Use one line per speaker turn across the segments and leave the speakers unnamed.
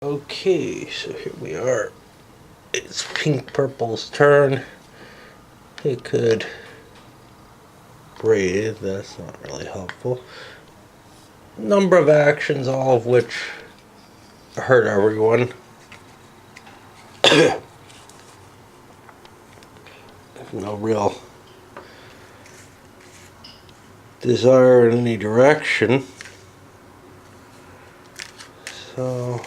Okay, so here we are. It's Pink Purple's turn. He could breathe, that's not really helpful. Number of actions, all of which hurt everyone. No real desire in any direction. So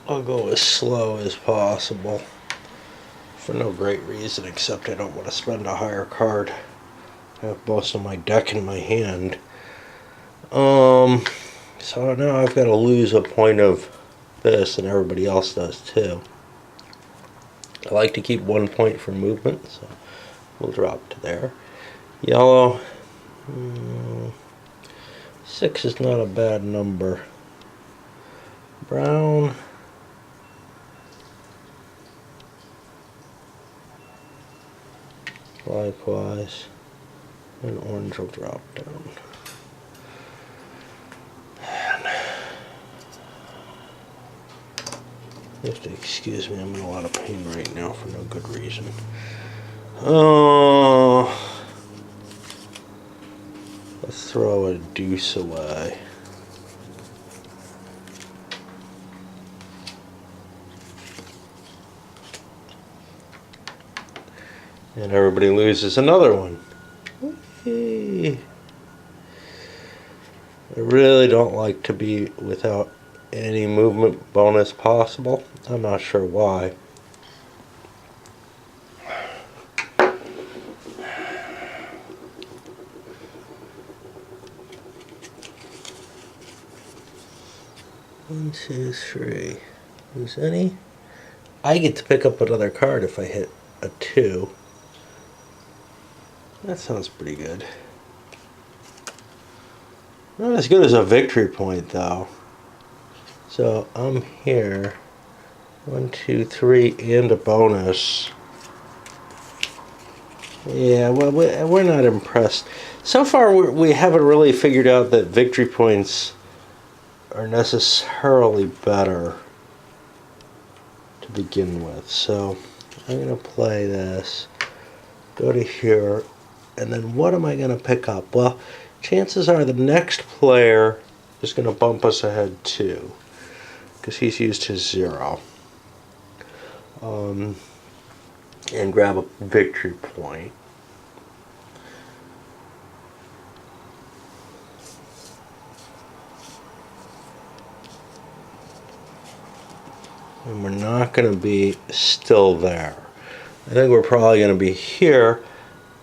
I'll go as slow as possible for no great reason except I don't want to spend a higher card. I have most of my deck in my hand. So now I've got to lose a point of this, and everybody else does too. I like to keep 1 point for movement, so we'll drop to there. Yellow. 6 is not a bad number. Brown. Likewise. And orange will drop down. You have to excuse me, I'm in a lot of pain right now for no good reason. Let's throw a deuce away. And everybody loses another one. Whee! I really don't like to be without any movement bonus possible. I'm not sure why. One, two, three. Lose any? I get to pick up another card if I hit a 2. That sounds pretty good. Not as good as a victory point, though. So I'm here. 1, 2, 3, and a bonus. Yeah, well, we're not impressed. So far, we haven't really figured out that victory points are necessarily better to begin with. So I'm going to play this, go to here, and then what am I going to pick up? Well, chances are the next player is going to bump us ahead too, because he's used his 0. And grab a victory point. And we're not going to be still there. I think we're probably going to be here.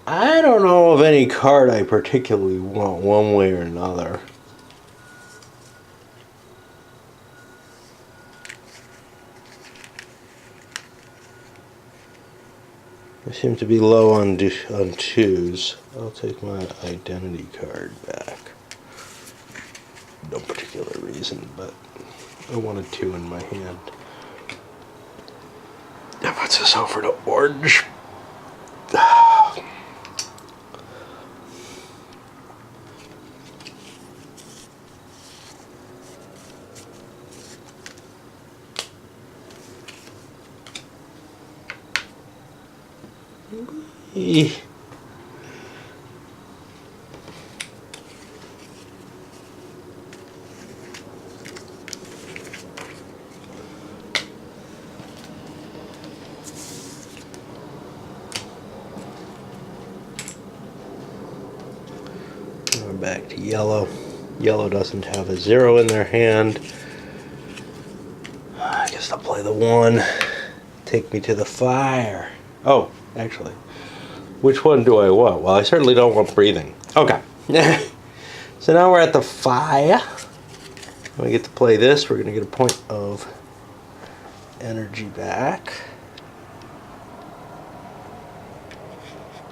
I don't know of any card I particularly want one way or another. I seem to be low on 2s. I'll take my identity card back. No particular reason, but I want a 2 in my hand. That puts us over to orange. We're back to yellow. Yellow doesn't have a 0 in their hand. I guess I'll play the 1. Take me to the fire. Oh, actually, which one do I want? Well, I certainly don't want breathing. Okay. So now we're at the fire. When we get to play this, we're going to get a point of energy back.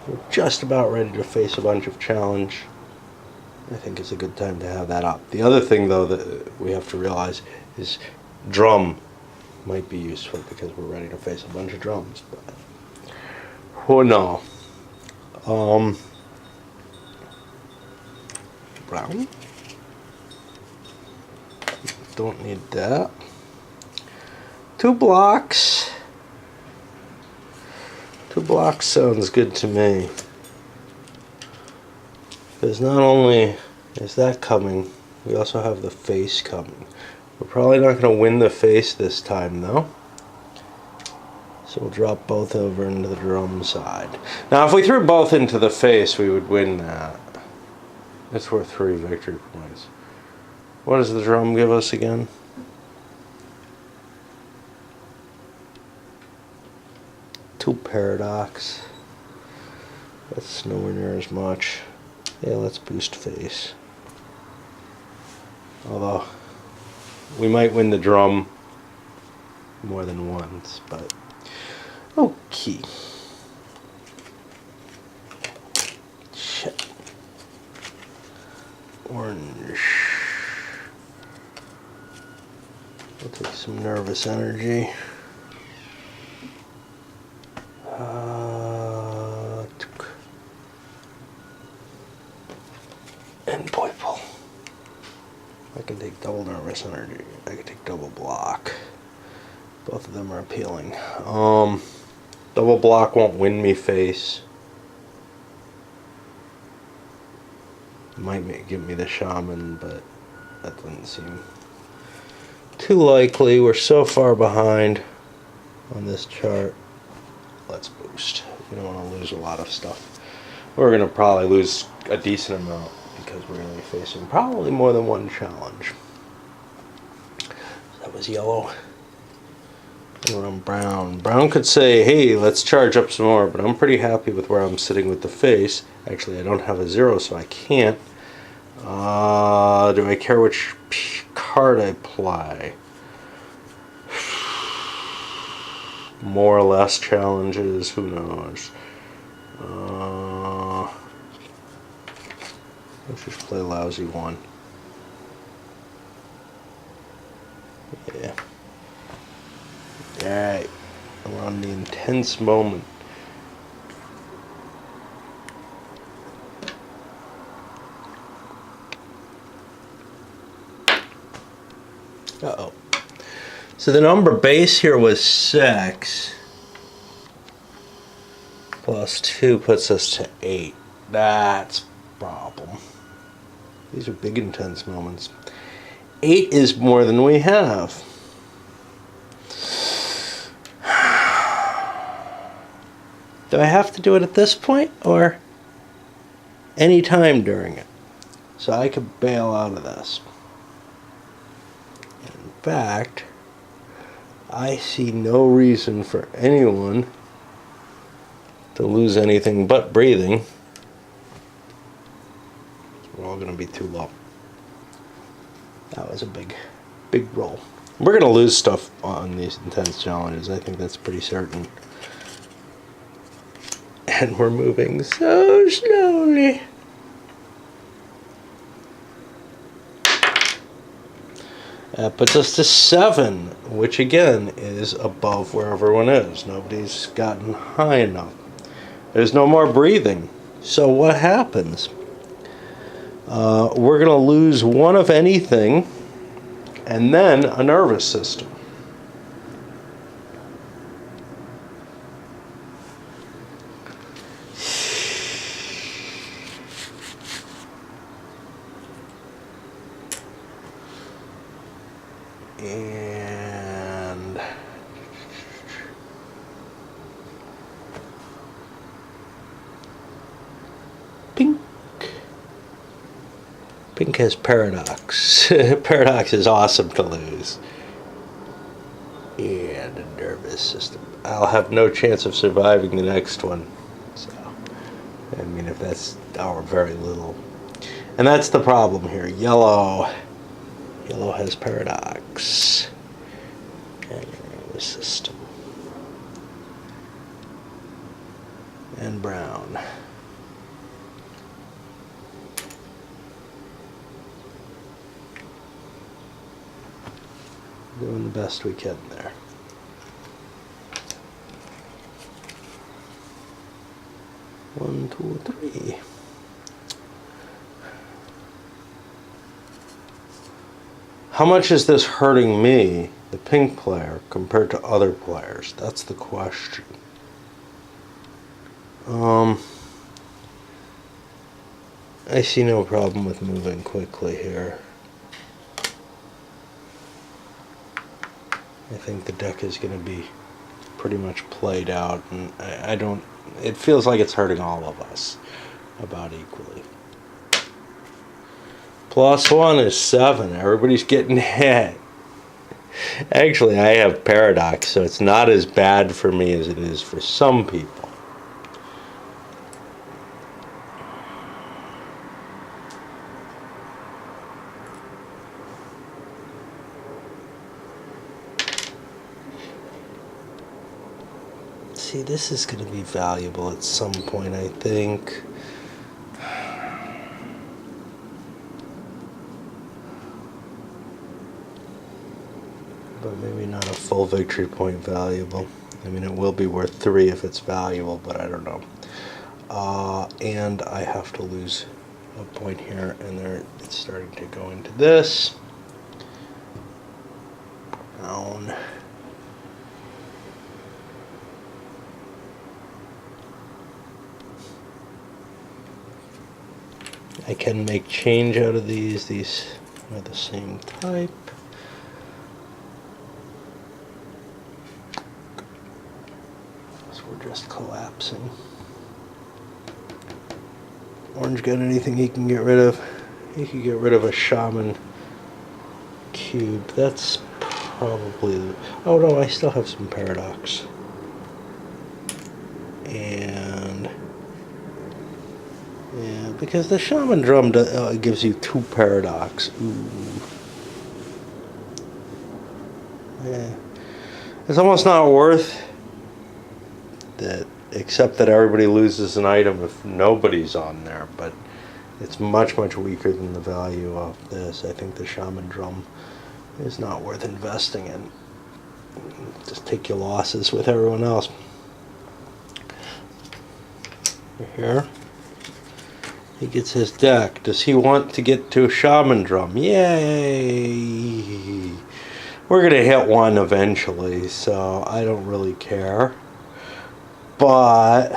We're just about ready to face a bunch of challenge. I think it's a good time to have that up. The other thing, though, that we have to realize is drum might be useful because we're ready to face a bunch of drums. But who knows? brown. Don't need that. 2 blocks. 2 blocks sounds good to me. Because not only is that coming, we also have the face coming. We're probably not going to win the face this time though. So we'll drop both over into the drum side. Now if we threw both into the face, we would win that. It's worth 3 victory points. What does the drum give us again? Two paradox. That's nowhere near as much. Yeah, let's boost face. Although, we might win the drum more than once, but... Okay. Shit. Orange. We'll take some nervous energy. And purple. I can take double nervous energy. I can take double block. Both of them are appealing. Double block won't win me face. Might give me the shaman, but that doesn't seem too likely. We're so far behind on this chart. Let's boost. We don't want to lose a lot of stuff. We're going to probably lose a decent amount because we're going to be facing probably more than one challenge. That was yellow. And we're on brown. Brown could say, hey, let's charge up some more, but I'm pretty happy with where I'm sitting with the face. Actually, I don't have a 0, so I can't. Do I care which card I play? More or less challenges, who knows? Let's just play lousy one. Yeah. Alright. We're on the intense moment. Uh-oh. So the number base here was 6. Plus 2 puts us to 8. That's a problem. These are big intense moments. 8 is more than we have. Do I have to do it at this point or any time during it? So I could bail out of this. In fact, I see no reason for anyone to lose anything but breathing. We're all going to be too low. That was a big roll. We're going to lose stuff on these intense challenges. I think that's pretty certain. And we're moving so slowly. That puts us to 7, which again is above where everyone is. Nobody's gotten high enough. There's no more breathing. So what happens? We're going to lose one of anything, and then a nervous system. And pink. Pink has paradox. Paradox is awesome to lose. And a nervous system. I'll have no chance of surviving the next one. So, I mean, if that's our very little. And that's the problem here. Yellow has paradox. And a nervous system. And brown. Doing the best we can there. One, two, three. How much is this hurting me, the pink player, compared to other players? That's the question. I see no problem with moving quickly here. I think the deck is going to be pretty much played out, and I don't. It feels like it's hurting all of us about equally. +1 is 7. Everybody's getting hit. Actually, I have Paradox, so it's not as bad for me as it is for some people. See, this is going to be valuable at some point, I think. But maybe not a full victory point valuable. I mean, it will be worth 3 if it's valuable, but I don't know. And I have to lose a point here, and it's starting to go into this. Down. I can make change out of these. These are the same type. So we're just collapsing. Orange got anything he can get rid of? He could get rid of a Shaman cube. That's probably the... Oh no, I still have some Paradox. And... yeah, because the Shaman Drum gives you 2 Paradox. Ooh. Yeah. It's almost not worth that, except that everybody loses an item if nobody's on there, but it's much, much weaker than the value of this. I think the Shaman Drum is not worth investing in. Just take your losses with everyone else. Here. He gets his deck. Does he want to get to a Shaman Drum? Yay! We're going to hit one eventually, so I don't really care. But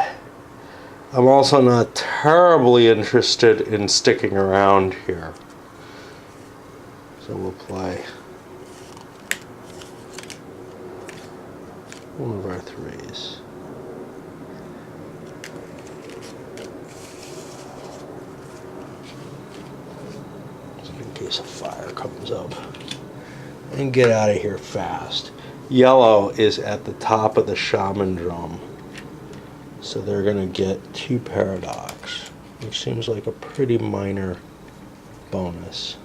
I'm also not terribly interested in sticking around here. So we'll play one of our 3s. In case a fire comes up. And get out of here fast. Yellow is at the top of the Shaman Drum. So they're going to get 2 Paradox, which seems like a pretty minor bonus.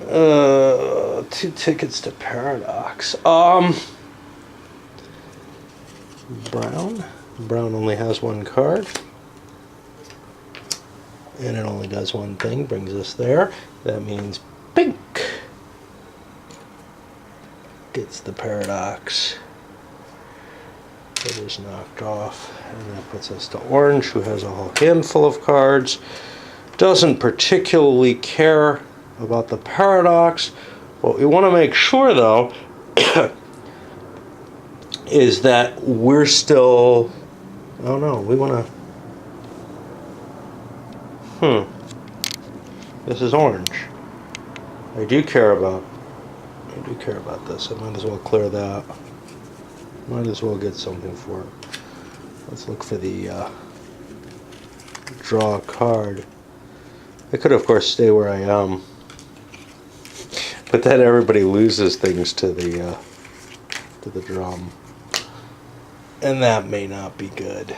2 tickets to Paradox. Brown. Brown only has 1 card. And it only does one thing, brings us there. That means pink gets the Paradox. It is knocked off, and that puts us to orange, who has a whole handful of cards. Doesn't particularly care about the Paradox. What we want to make sure, though, is that we're still... oh no, we want to... This is orange. I do care about this. I might as well clear that. Might as well get something for it. Let's look for the draw a card. I could, of course, stay where I am, but then everybody loses things to the drum, and that may not be good.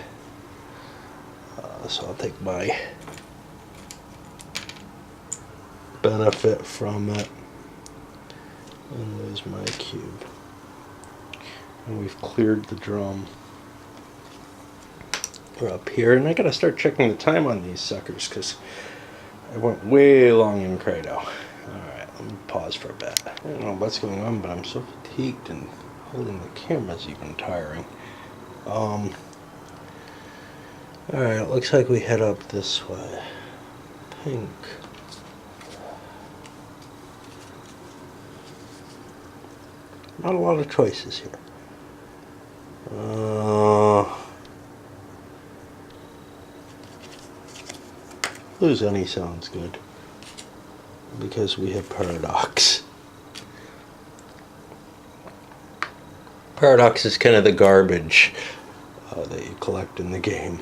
So I'll take my benefit from it and lose my cube. And we've cleared the drum. We're up here, and I gotta start checking the time on these suckers because I went way long in Credo. Alright, let me pause for a bit. I don't know what's going on, but I'm so fatigued and holding the camera's even tiring. Alright, looks like we head up this way. Pink. Not a lot of choices here. Lose any sounds good because we have Paradox. Paradox is kind of the garbage that you collect in the game.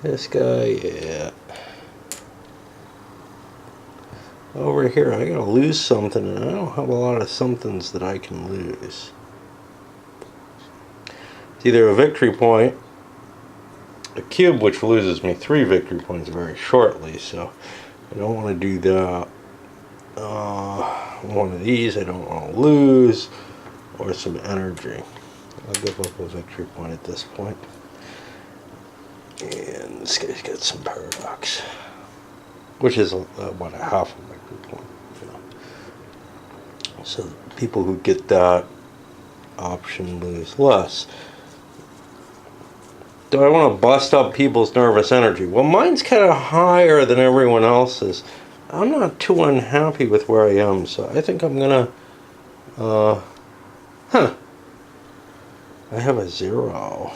This guy, yeah. Over here, I gotta lose something, and I don't have a lot of somethings that I can lose. It's either a victory point, a cube, which loses me 3 victory points very shortly, so I don't want to do that. One of these I don't want to lose, or some energy. I'll give up a victory point at this point. And this guy's got some Paradox, which is about a half a victory point. You know. So people who get that option lose less. Do I want to bust up people's nervous energy? Well, mine's kind of higher than everyone else's. I'm not too unhappy with where I am, so I think I'm gonna, I have a 0.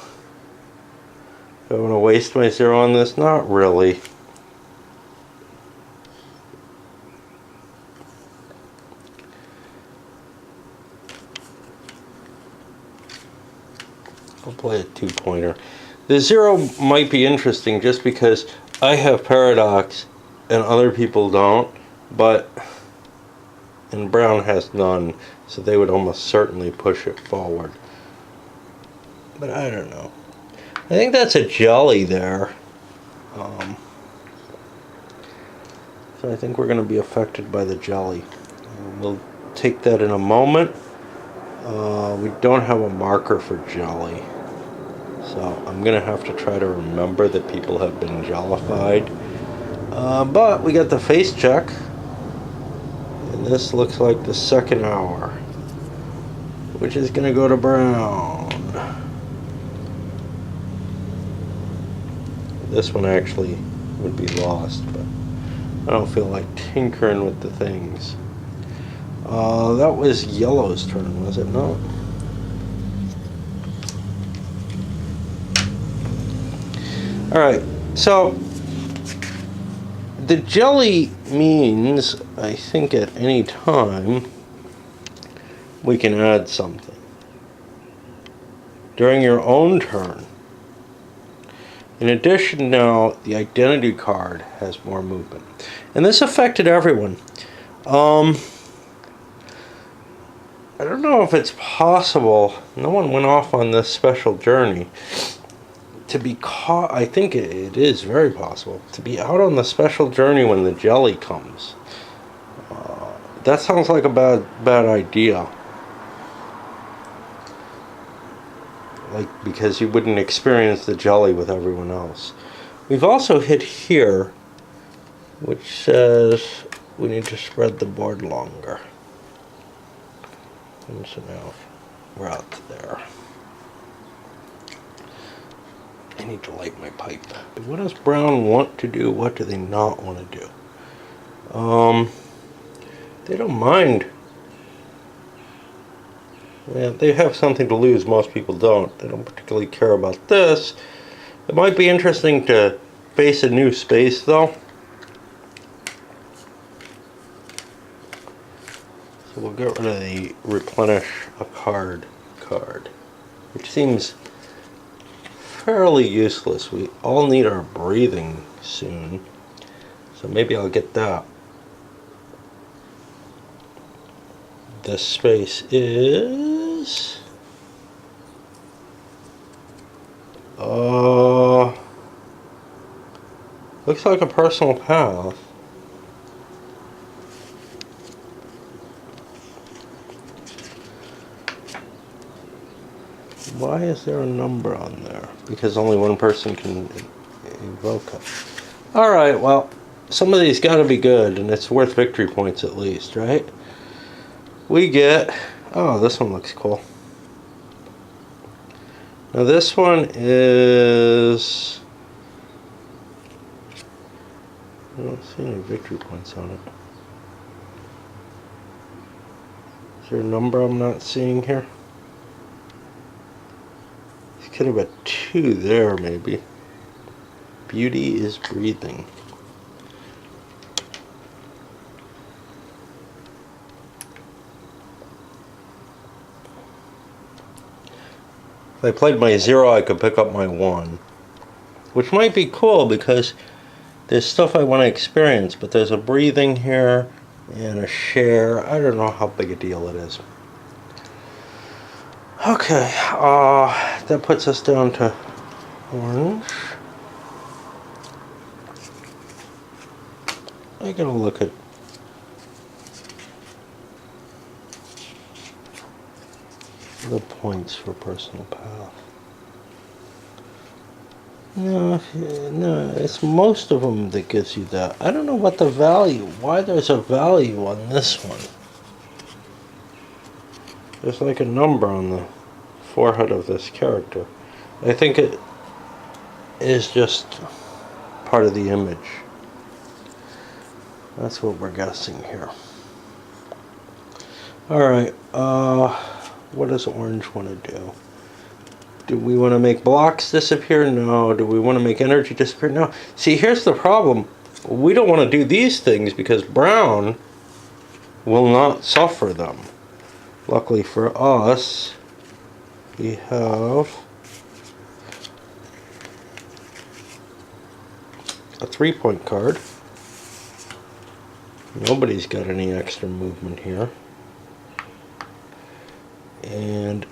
Do I want to waste my 0 on this? Not really. I'll play a 2-pointer. The 0 might be interesting just because I have Paradox and other people don't, and Brown has none, so they would almost certainly push it forward. But I don't know. I think that's a jelly there. So I think we're going to be affected by the jelly. We'll take that in a moment. We don't have a marker for jelly. So I'm going to have to try to remember that people have been jellified. But we got the face check. And this looks like the second hour, which is going to go to Brown. This one actually would be lost, but I don't feel like tinkering with the things. That was Yellow's turn, was it not? Alright, so the jelly means, I think at any time, we can add something. During your own turn. In addition, now, the identity card has more movement. And this affected everyone. I don't know if it's possible, no one went off on this special journey, to be caught. I think it is very possible to be out on the special journey when the jelly comes. That sounds like a bad idea. Like, because you wouldn't experience the jelly with everyone else. We've also hit here, which says we need to spread the board longer. And so now we're out to there. I need to light my pipe. What does Brown want to do? What do they not want to do? They don't mind. Yeah, they have something to lose. Most people don't. They don't particularly care about this. It might be interesting to face a new space, though. So we'll get rid of the replenish a card, which seems fairly useless. We all need our breathing soon, so maybe I'll get that. This space is looks like a personal path. Why is there a number on there? Because only one person can invoke it. Alright, well, some of these gotta be good, and it's worth victory points at least, right? We get, oh, this one looks cool. Now this one is, I don't see any victory points on it. Is there a number I'm not seeing here? It could have a 2 there, maybe. Beauty is breathing. If I played my 0, I could pick up my 1. Which might be cool because there's stuff I want to experience, but there's a breathing here and a share. I don't know how big a deal it is. Okay, that puts us down to orange. I gotta look at the points for personal path. No, it's most of them that gives you that. I don't know what the value, why there's a value on this one. There's like a number on the forehead of this character. I think it is just part of the image. That's what we're guessing here. Alright, what does orange want to do? Do we want to make blocks disappear? No. Do we want to make energy disappear? No. See, here's the problem. We don't want to do these things because brown will not suffer them. Luckily for us, we have a 3-point card. Nobody's got any extra movement here. And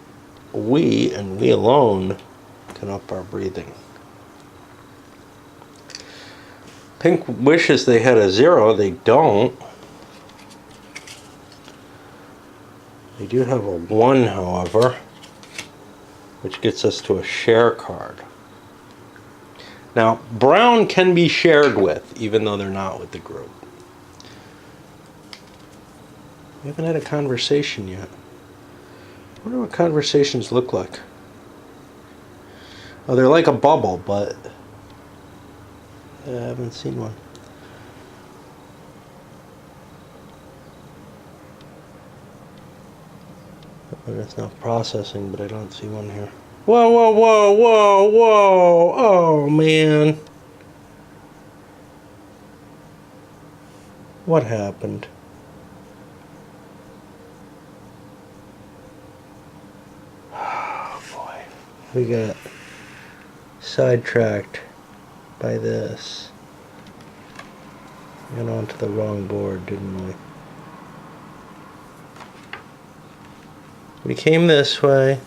we alone can up our breathing. Pink wishes they had a 0. They don't. They do have a 1, however, which gets us to a share card. Now, brown can be shared with, even though they're not with the group. We haven't had a conversation yet. I wonder what conversations look like. Oh, they're like a bubble, but I haven't seen one. It's not processing, but I don't see one here. Whoa, whoa, whoa, whoa, whoa! Oh, man. What happened? We got sidetracked by this. Went onto the wrong board, didn't we? We came this way.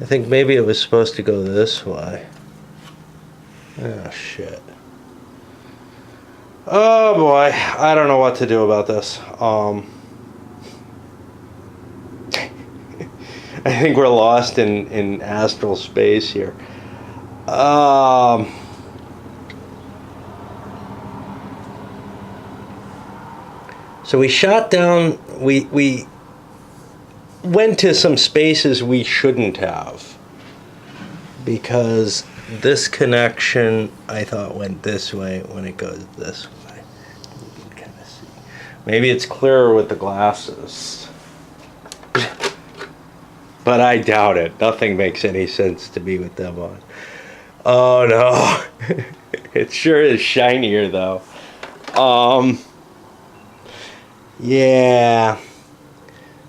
I think maybe it was supposed to go this way. Oh, shit. Oh, boy. I don't know what to do about this. I think we're lost in astral space here. So we shot down, we went to some spaces we shouldn't have. Because this connection, I thought, went this way when it goes this way. You can kind of see. Maybe it's clearer with the glasses. But I doubt it. Nothing makes any sense to me with them on. Oh no. It sure is shinier though. Yeah.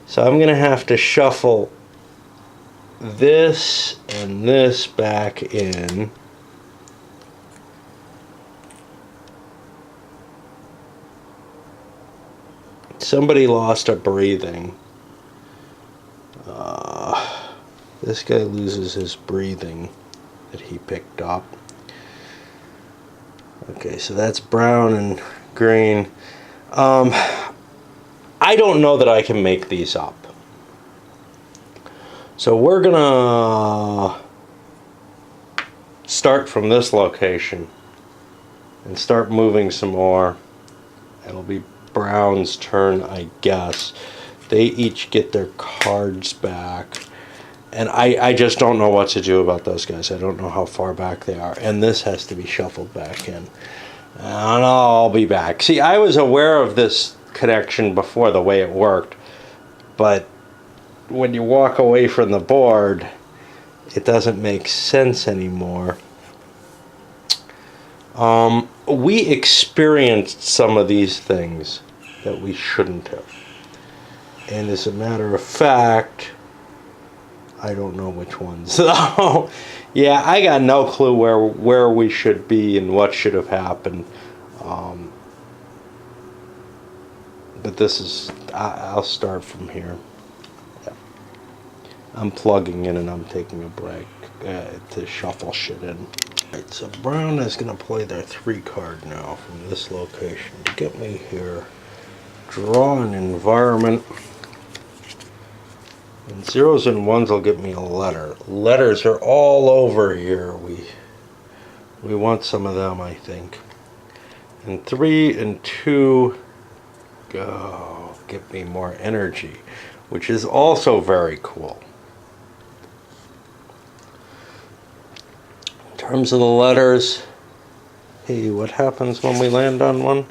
So I'm gonna have to shuffle this and this back in. Somebody lost a breathing. This guy loses his breathing that he picked up. Okay, so that's brown and green. I don't know that I can make these up. So we're gonna start from this location and start moving some more. It'll be brown's turn, I guess. They each get their cards back. And I just don't know what to do about those guys. I don't know how far back they are. And this has to be shuffled back in. And I'll be back. See, I was aware of this connection before, the way it worked. but when you walk away from the board, it doesn't make sense anymore. We experienced some of these things that we shouldn't have. And as a matter of fact, I don't know which ones. So, yeah, I got no clue where we should be and what should have happened. But this is, I'll start from here. Yeah. I'm plugging in and I'm taking a break to shuffle shit in. Alright, so brown is going to play their 3 card now from this location to get me here. Draw an environment. And 0s and 1s will get me a letter. Letters are all over here. We want some of them, I think. And 3 and 2 go. Get me more energy, which is also very cool. In terms of the letters, hey, what happens when we land on one?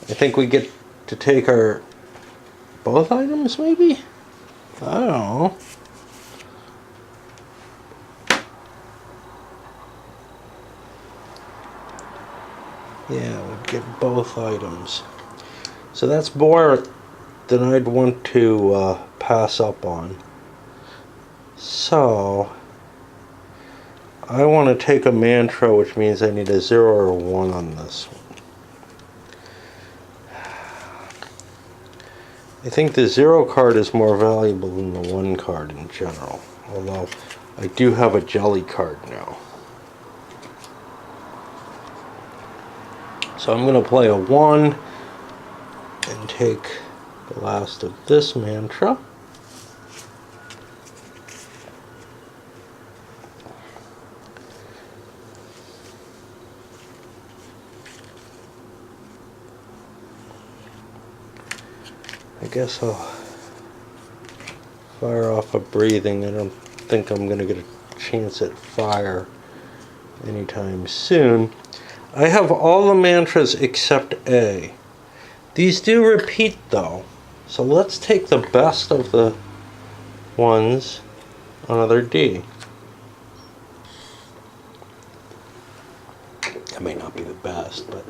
I think we get to take our both items, maybe? I don't know. Yeah, we get both items. So that's more than I'd want to pass up on. So I want to take a mantra, which means I need a 0 or a 1 on this one. I think the 0 card is more valuable than the 1 card in general, although I do have a jelly card now. So I'm going to play a 1 and take the last of this mantra. I guess I'll fire off a breathing. I don't think I'm going to get a chance at fire anytime soon. I have all the mantras except A. These do repeat though. So let's take the best of the ones, another D. That may not be the best, but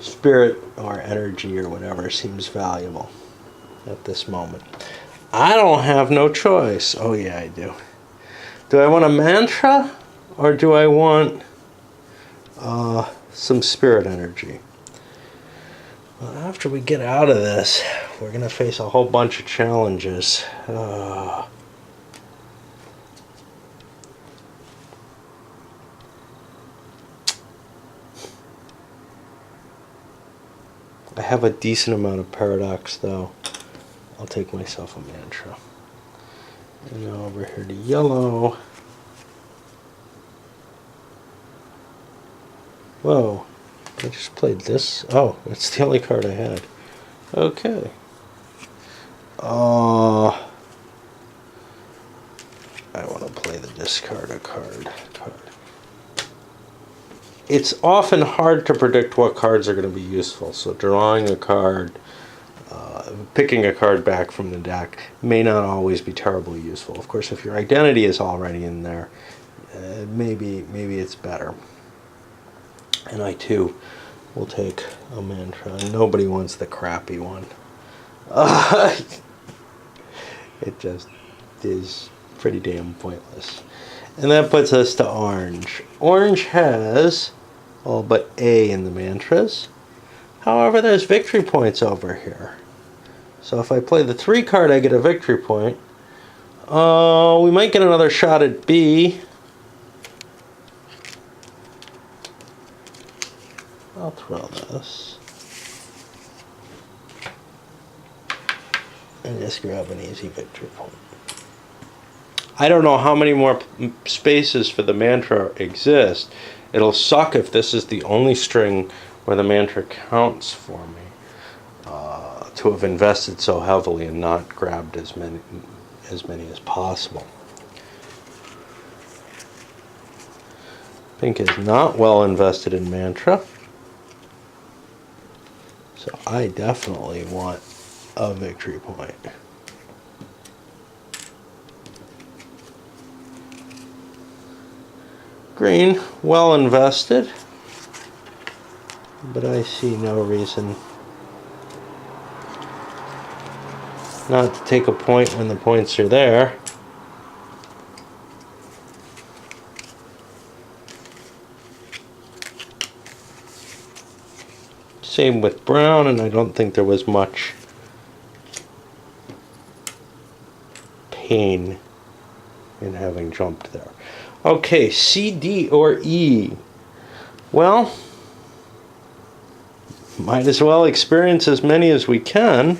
spirit or energy or whatever seems valuable at this moment. I don't have no choice. Oh yeah, I do. Do I want a mantra or do I want some spirit energy? Well, after we get out of this, we're going to face a whole bunch of challenges. I have a decent amount of paradox though. I'll take myself a mantra. And now over here to yellow. Whoa, I just played this. Oh, it's the only card I had. Okay. I want to play the discard a card. It's often hard to predict what cards are going to be useful, so drawing a card, picking a card back from the deck may not always be terribly useful. Of course, if your identity is already in there, maybe it's better. And I too will take a mantra. Nobody wants the crappy one. It just is pretty damn pointless. And that puts us to orange. Orange has all but A in the mantras. However, there's victory points over here. So if I play the 3 card, I get a victory point. We might get another shot at B. I'll throw this. And just grab an easy victory point. I don't know how many more spaces for the mantra exist. It'll suck if this is the only string where the mantra counts for me. To have invested so heavily and not grabbed as many as possible. Pink is not well invested in mantra. So I definitely want a victory point. green, well invested, but I see no reason not to take a point when the points are there. Same with brown, and I don't think there was much pain in having jumped there. Okay, C, D, or E. Well, might as well experience as many as we can,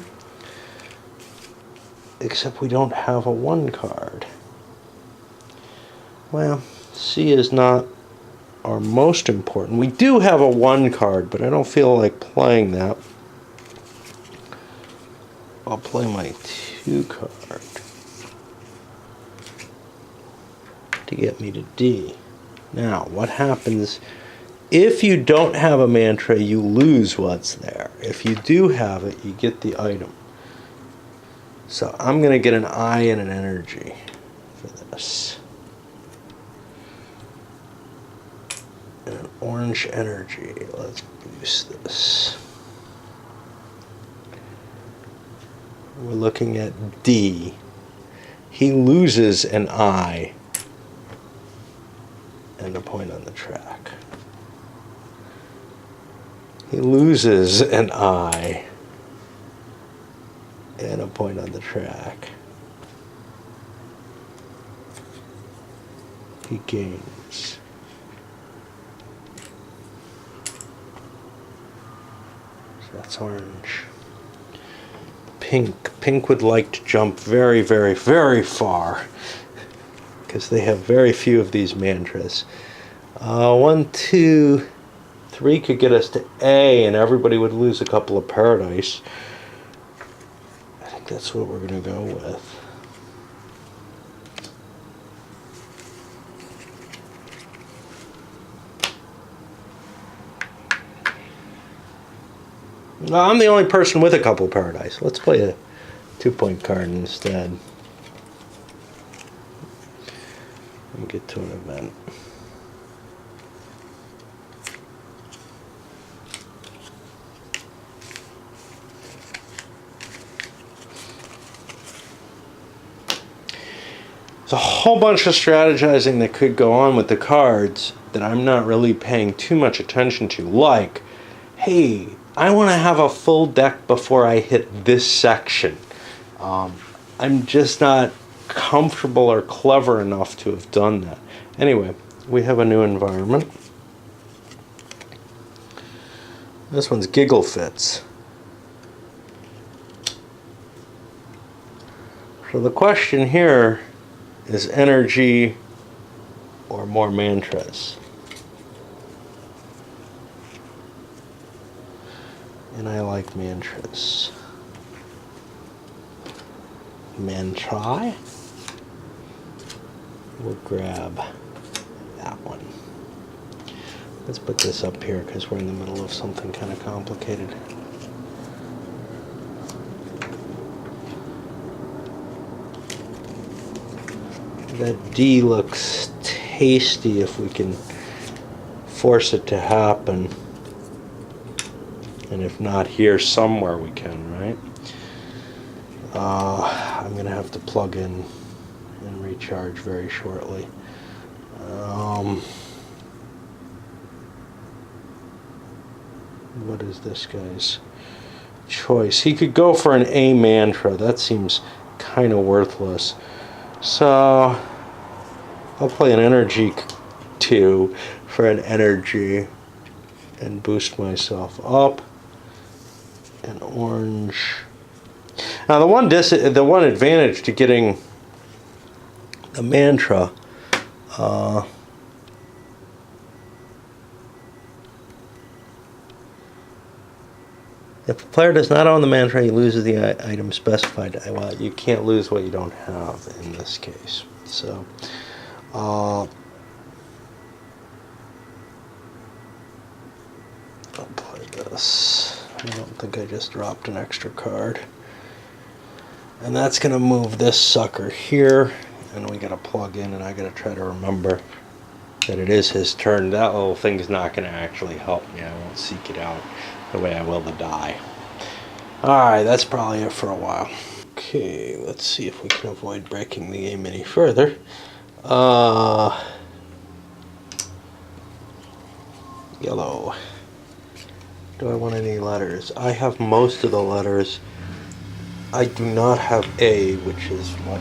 except we don't have a 1 card. Well, C is not our most important. We do have a 1 card, but I don't feel like playing that. I'll play my 2 card to get me to D. Now, what happens if you don't have a mantra? You lose what's there. If you do have it, you get the item. So I'm going to get an I and an energy for this. And an orange energy. Let's boost this. We're looking at D. He loses an I and a point on the track. He loses an I and a point on the track. He gains. So that's orange. Pink. Pink would like to jump very, very, very far because they have very few of these mantras. 1, 2, 3 could get us to A, and everybody would lose a couple of paradise. I think that's what we're going to go with. No, I'm the only person with a couple of paradise. Let's play a 2-point card instead. And get to an event. There's a whole bunch of strategizing that could go on with the cards that I'm not really paying too much attention to. Like, hey, I want to have a full deck before I hit this section. I'm just not comfortable or clever enough to have done that. Anyway, we have a new environment. This one's Giggle Fits. So the question here is energy or more mantras. And I like mantras. Mantra. We'll grab that one. Let's put this up here because we're in the middle of something kind of complicated. That D looks tasty if we can force it to happen. And if not here, somewhere we can, right? I'm going to have to plug in and recharge very shortly. What is this guy's choice? He could go for an A mantra. That seems kind of worthless. So I'll play an energy 2 for an energy and boost myself up. An orange. Now the one advantage to getting the mantra, if the player does not own the mantra, he loses the item specified. Well, you can't lose what you don't have in this case. So, I'll play this. I don't think I just dropped an extra card. And that's going to move this sucker here. And we got to plug in, and I got to try to remember that it is his turn. That little thing's not going to actually help me. I won't seek it out the way I will the die. Alright, that's probably it for a while. Okay, let's see if we can avoid breaking the game any further. Yellow. Do I want any letters? I have most of the letters. I do not have A, which is what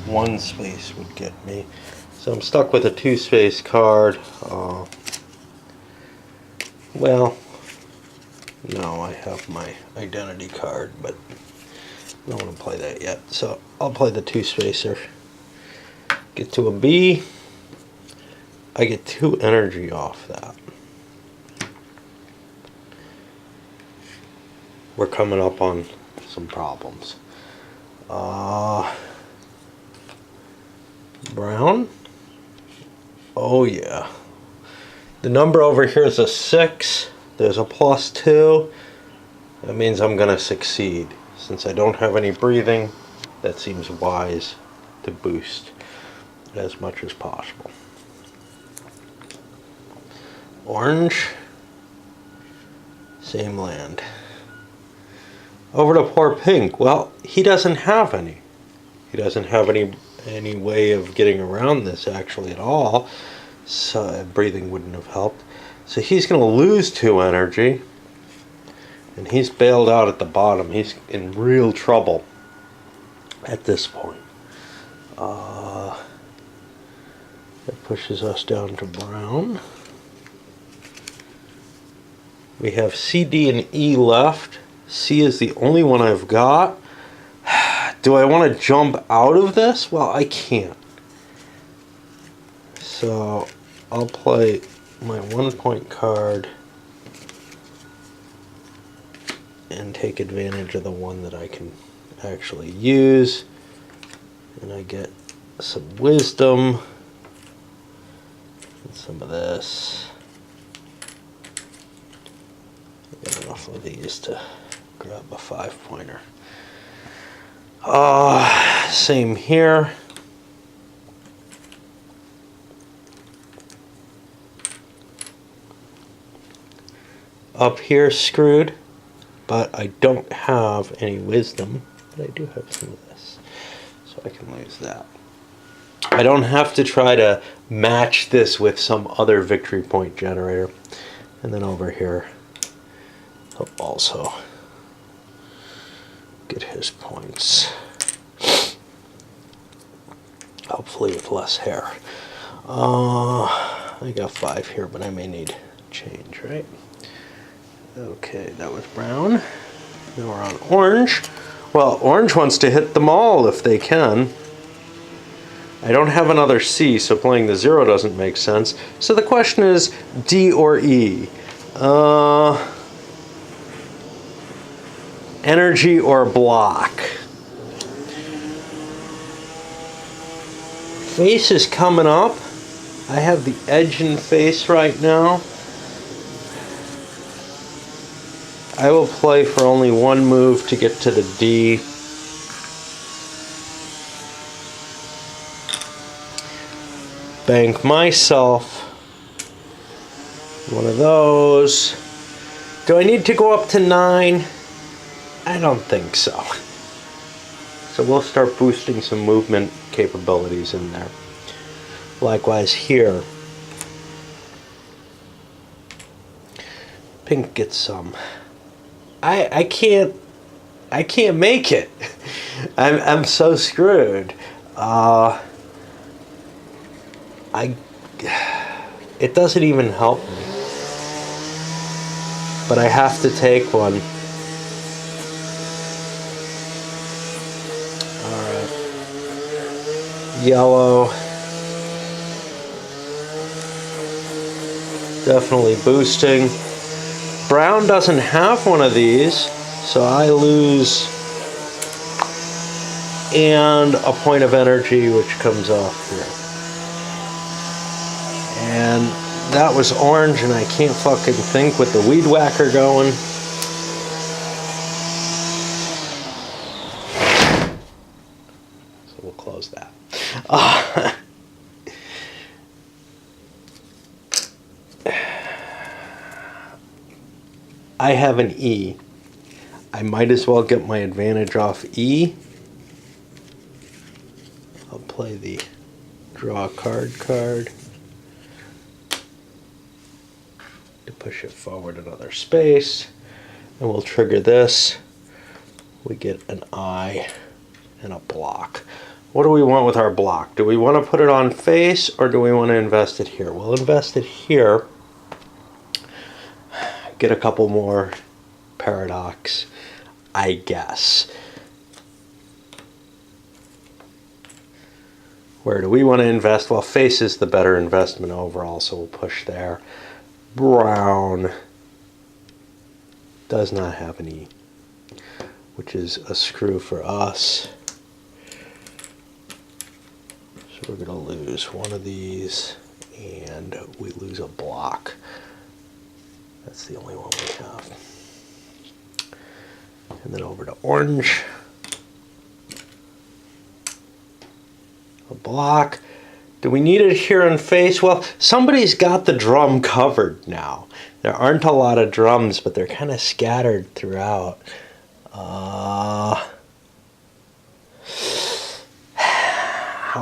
one space would get me. So I'm stuck with a 2-space card. Well, no, I have my identity card, but I don't want to play that yet. So I'll play the 2-spacer. Get to a B. I get 2 energy off that. We're coming up on some problems. Brown. Oh yeah. The number over here is a 6. There's a +2. That means I'm going to succeed. Since I don't have any breathing, that seems wise to boost as much as possible. Orange. Same land. Over to poor pink. Well, he doesn't have any. He doesn't have any way of getting around this actually at all. So breathing wouldn't have helped. So he's going to lose 2 energy. And he's bailed out at the bottom. He's in real trouble at this point. That pushes us down to brown. We have C, D, and E left. C is the only one I've got. Do I want to jump out of this? Well, I can't. So I'll play my 1-point card and take advantage of the one that I can actually use. And I get some wisdom and some of this. I got enough of these to grab a 5-pointer. Same here. Up here screwed, but I don't have any wisdom, but I do have some of this, so I can lose that. I don't have to try to match this with some other victory point generator. And then over here, I'll also get his points. Hopefully with less hair. I got 5 here, but I may need change, right? Okay, that was brown. Now we're on orange. Well, orange wants to hit them all if they can. I don't have another C, so playing the 0 doesn't make sense. So the question is D or E. Energy or block. Face is coming up. I have the edge in face right now. I will play for only 1 move to get to the D. Bank myself. One of those. Do I need to go up to 9? I don't think so. So we'll start boosting some movement capabilities in there. Likewise here. Pink gets some. I can't make it. I'm so screwed. It doesn't even help me. But I have to take one. Alright. Yellow. Definitely boosting. Brown doesn't have one of these, so I lose and a point of energy which comes off here. And that was orange, and I can't fucking think with the weed whacker going. So we'll close that. I have an E. I might as well get my advantage off E. I'll play the draw a card to push it forward another space. And we'll trigger this. We get an I and a block. What do we want with our block? Do we want to put it on face or do we want to invest it here? We'll invest it here. Get a couple more paradox, I guess. Where do we want to invest? Well, face is the better investment overall, so we'll push there. Brown does not have an E, which is a screw for us. So we're going to lose one of these, and we lose a block. That's the only one we have. And then over to orange. A block. Do we need it here in face? Well, somebody's got the drum covered now. There aren't a lot of drums, but they're kind of scattered throughout. How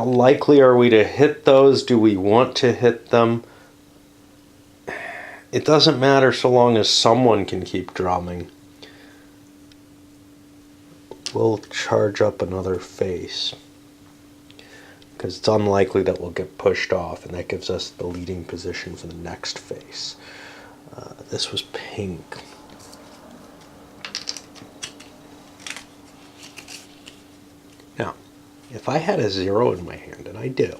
likely are we to hit those? Do we want to hit them? It doesn't matter so long as someone can keep drumming. We'll charge up another face, because it's unlikely that we'll get pushed off, and that gives us the leading position for the next face. This was pink. Now, if I had a 0 in my hand, and I do,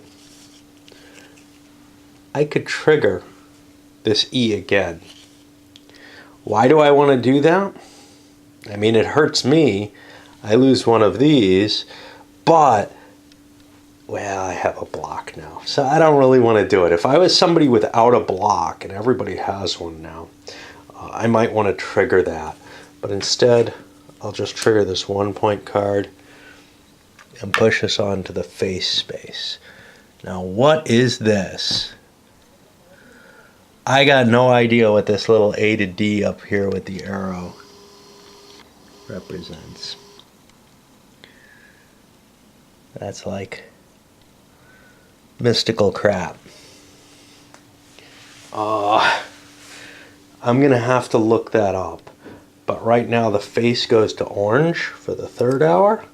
I could trigger this E again. Why do I want to do that? I mean, it hurts me. I lose one of these, but well, I have a block now, so I don't really want to do it. If I was somebody without a block, and everybody has one now, I might want to trigger that. But instead, I'll just trigger this 1-point card and push us on to the face space. Now, what is this? I got no idea what this little A to D up here with the arrow represents. That's like mystical crap. I'm gonna have to look that up. But right now the face goes to orange for the 3rd hour.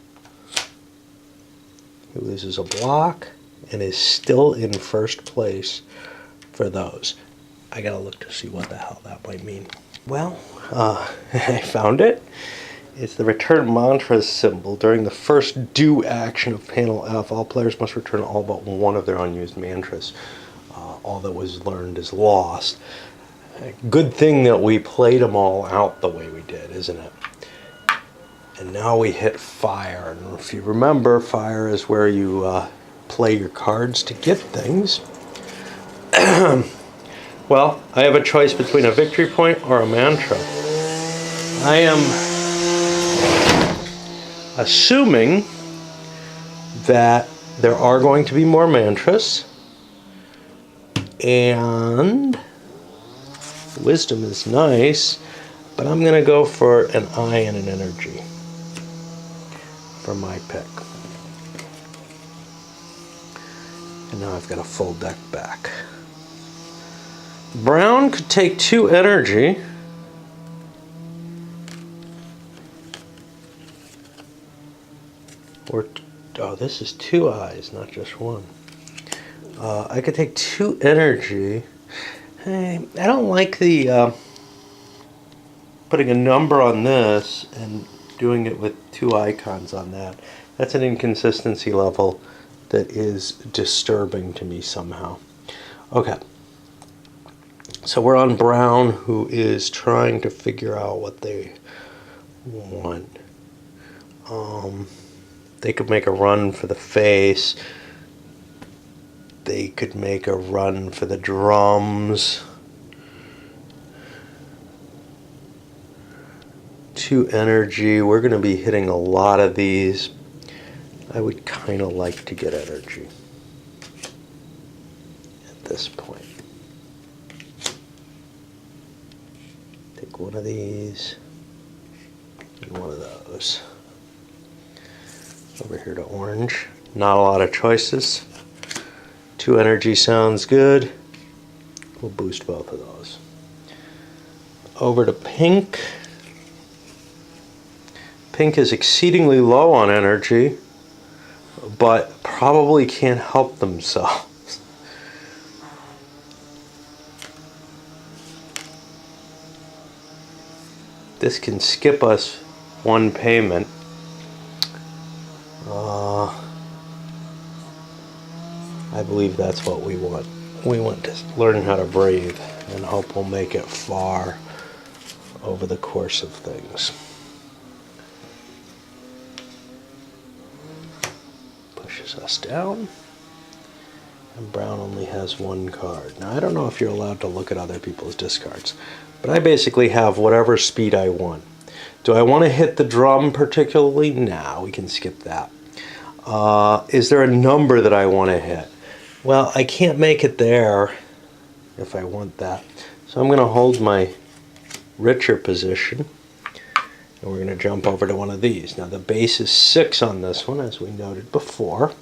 He loses a block and is still in first place for those. I gotta look to see what the hell that might mean. Well, I found it. It's the return mantra symbol. During the first do action of panel F, all players must return all but one of their unused mantras. All that was learned is lost. Good thing that we played them all out the way we did, isn't it? And now we hit fire. And if you remember, fire is where you play your cards to get things. Well, I have a choice between a victory point or a mantra. I am assuming that there are going to be more mantras, and wisdom is nice, but I'm going to go for an I and an energy for my pick. And now I've got a full deck back. Brown could take 2 energy. Or, oh, this is 2 eyes, not just 1. I could take 2 energy. Hey, I don't like the putting a number on this and doing it with 2 icons on that. That's an inconsistency level that is disturbing to me somehow. Okay. So we're on Brown, who is trying to figure out what they want. They could make a run for the face. They could make a run for the drums. 2 energy. We're going to be hitting a lot of these. I would kind of like to get energy at this point. Take one of these and one of those. Over here to orange. Not a lot of choices. 2 energy sounds good. We'll boost both of those. Over to pink. Pink is exceedingly low on energy, but probably can't help themselves. This can skip us one payment. I believe that's what we want. We want to learn how to breathe and hope we'll make it far over the course of things. Pushes us down. And brown only has 1 card. Now I don't know if you're allowed to look at other people's discards, but I basically have whatever speed I want. Do I want to hit the drum particularly? Nah, we can skip that. Is there a number that I want to hit? Well, I can't make it there if I want that. So I'm going to hold my richer position, and we're going to jump over to one of these. Now the base is 6 on this one, as we noted before.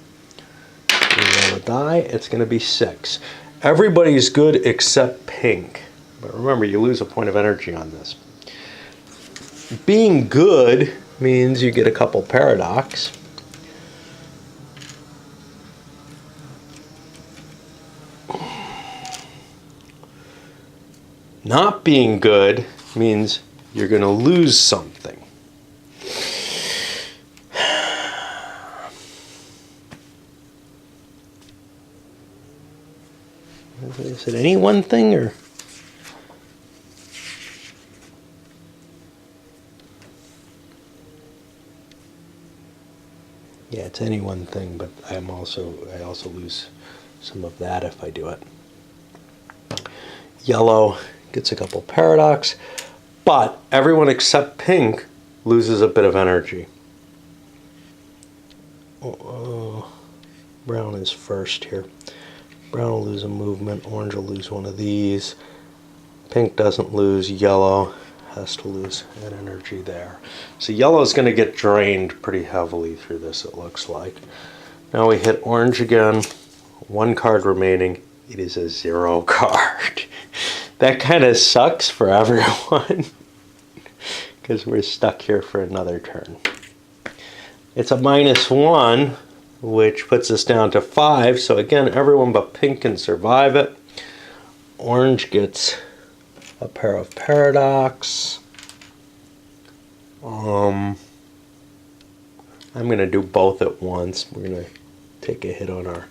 We roll a die, it's going to be 6. Everybody's good except pink. But remember, you lose a point of energy on this. Being good means you get a couple paradox. Not being good means you're going to lose something. Is it any one thing or? Yeah, it's any one thing, but I also lose some of that if I do it. Yellow gets a couple paradox, but everyone except pink loses a bit of energy. Brown is first here. Brown will lose a movement, orange will lose one of these. Pink doesn't lose, yellow has to lose an energy there. So yellow is going to get drained pretty heavily through this, it looks like. Now we hit orange again, 1 card remaining. It is a 0 card. That kind of sucks for everyone because we're stuck here for another turn. It's a -1, which puts us down to 5. So again, everyone but pink can survive it. Orange gets a pair of paradox. I'm going to do both at once. We're going to take a hit on our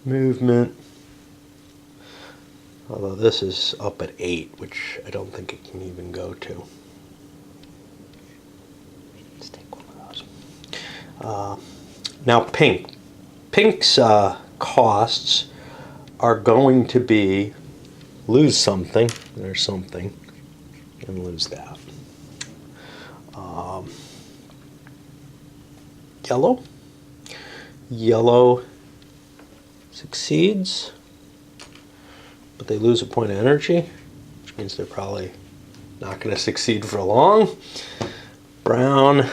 movement. Although this is up at 8, which I don't think it can even go to. Let's take one of those. Now pink. Pink's costs are going to be lose something, there's something, and lose that. Yellow. Yellow succeeds, but they lose a point of energy, which means they're probably not going to succeed for long. Brown,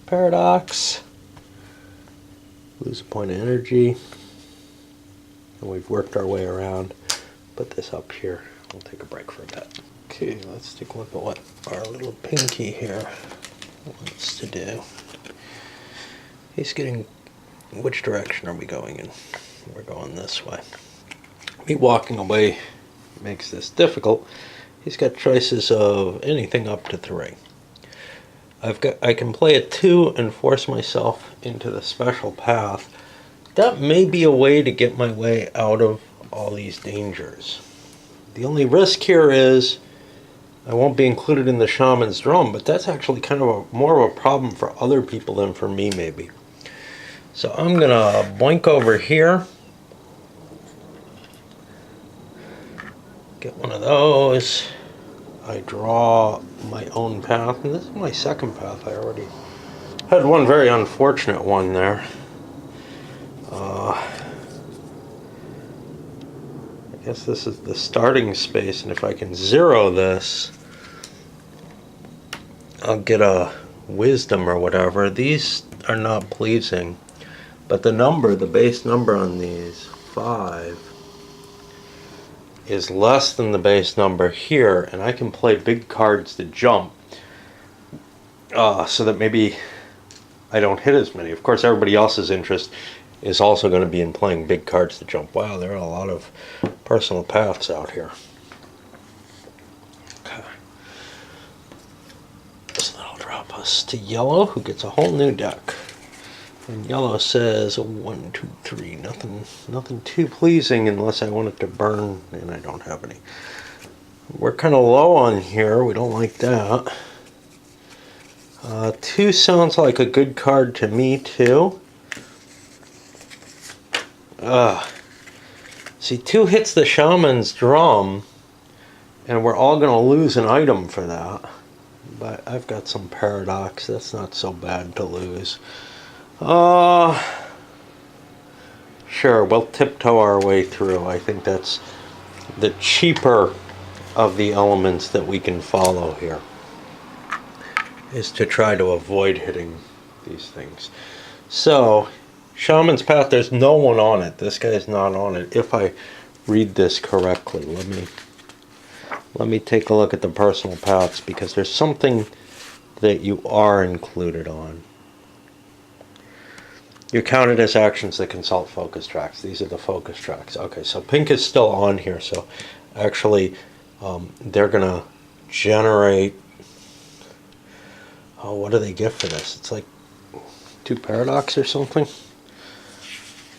paradox, lose a point of energy, and we've worked our way around. Put this up here. We'll take a break for a bit. Okay, let's take a look at what our little pinky here wants to do. He's getting, which direction are we going in? We're going this way. Me walking away makes this difficult. He's got choices of anything up to 3. I can play a 2 and force myself into the special path. That may be a way to get my way out of all these dangers. The only risk here is I won't be included in the shaman's drum, but that's actually kind of more of a problem for other people than for me maybe. So I'm gonna boink over here, get one of those. I draw my own path, and this is my second path. I already had one very unfortunate one there. I guess this is the starting space, and if I can 0 this, I'll get a wisdom or whatever. These are not pleasing, but the number, the base number on these, 5, is less than the base number here, and I can play big cards to jump, so that maybe I don't hit as many. Of course, everybody else's interest is also going to be in playing big cards to jump. Wow, there are a lot of personal paths out here. Okay. So that'll drop us to yellow, who gets a whole new deck. And yellow says 1, 2, 3. Nothing too pleasing unless I want it to burn, and I don't have any. We're kind of low on here. We don't like that. 2 sounds like a good card to me too. See, 2 hits the shaman's drum, and we're all going to lose an item for that. But I've got some paradox. That's not so bad to lose. Sure, we'll tiptoe our way through. I think that's the cheaper of the elements that we can follow here, is to try to avoid hitting these things. So, Shaman's Path, there's no one on it. This guy's not on it, if I read this correctly. Let me take a look at the personal paths, because there's something that you are included on. You're counted as actions that consult focus tracks. These are the focus tracks. Okay, so pink is still on here, so actually they're going to generate... Oh, what do they get for this? It's like 2 paradox or something?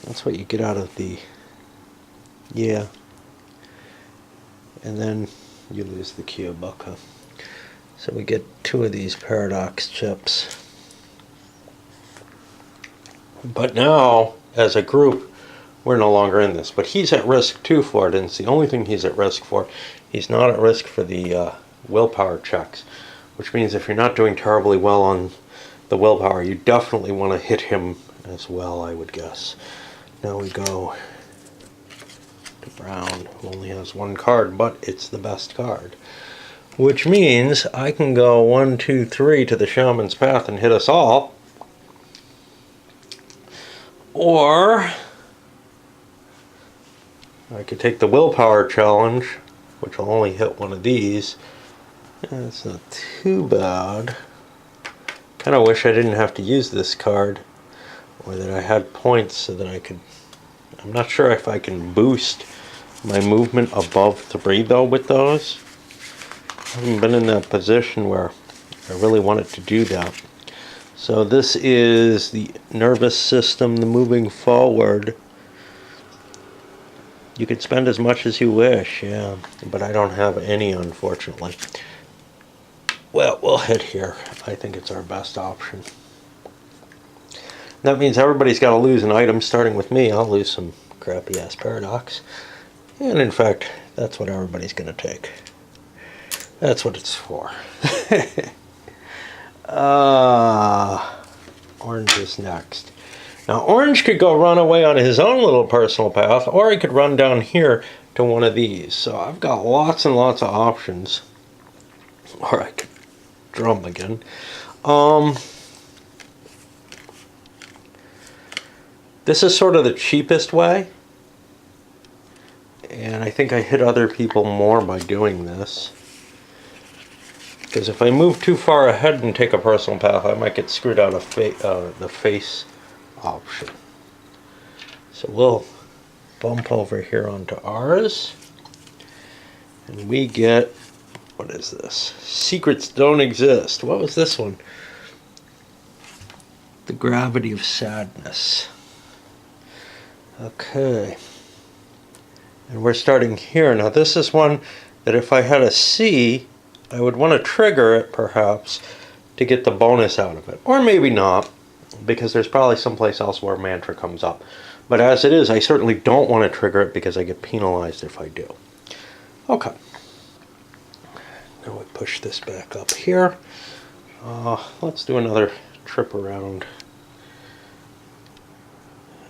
That's what you get out of the... Yeah. And then you lose the cube, okay. So we get 2 of these paradox chips. But now, as a group, we're no longer in this. But he's at risk too for it, and it's the only thing he's at risk for. He's not at risk for the willpower checks, which means if you're not doing terribly well on the willpower, you definitely want to hit him as well, I would guess. Now we go to brown, who only has 1 card, but it's the best card. Which means I can go 1, 2, 3 to the Shaman's Path and hit us all. Or I could take the willpower challenge, which will only hit 1 of these. That's not too bad. Kind of wish I didn't have to use this card, or that I had points so that I could... I'm not sure if I can boost my movement above 3 though with those. I haven't been in that position where I really wanted to do that. So this is the nervous system, the moving forward. You could spend as much as you wish, yeah, but I don't have any, unfortunately. Well, we'll hit here. I think it's our best option. That means everybody's got to lose an item, starting with me. I'll lose some crappy-ass paradox. And in fact, that's what everybody's going to take. That's what it's for. Orange is next. Now, Orange could go run away on his own little personal path, or he could run down here to one of these. So I've got lots and lots of options. Or I could drum again. This is sort of the cheapest way. And I think I hit other people more by doing this. Because if I move too far ahead and take a personal path, I might get screwed out of the face option. So we'll bump over here onto ours. And we get, what is this? Secrets don't exist. What was this one? The gravity of sadness. Okay. And we're starting here. Now this is one that if I had a C, I would want to trigger it, perhaps, to get the bonus out of it. Or maybe not, because there's probably someplace else where mantra comes up. But as it is, I certainly don't want to trigger it because I get penalized if I do. Okay. Now we push this back up here. Let's do another trip around.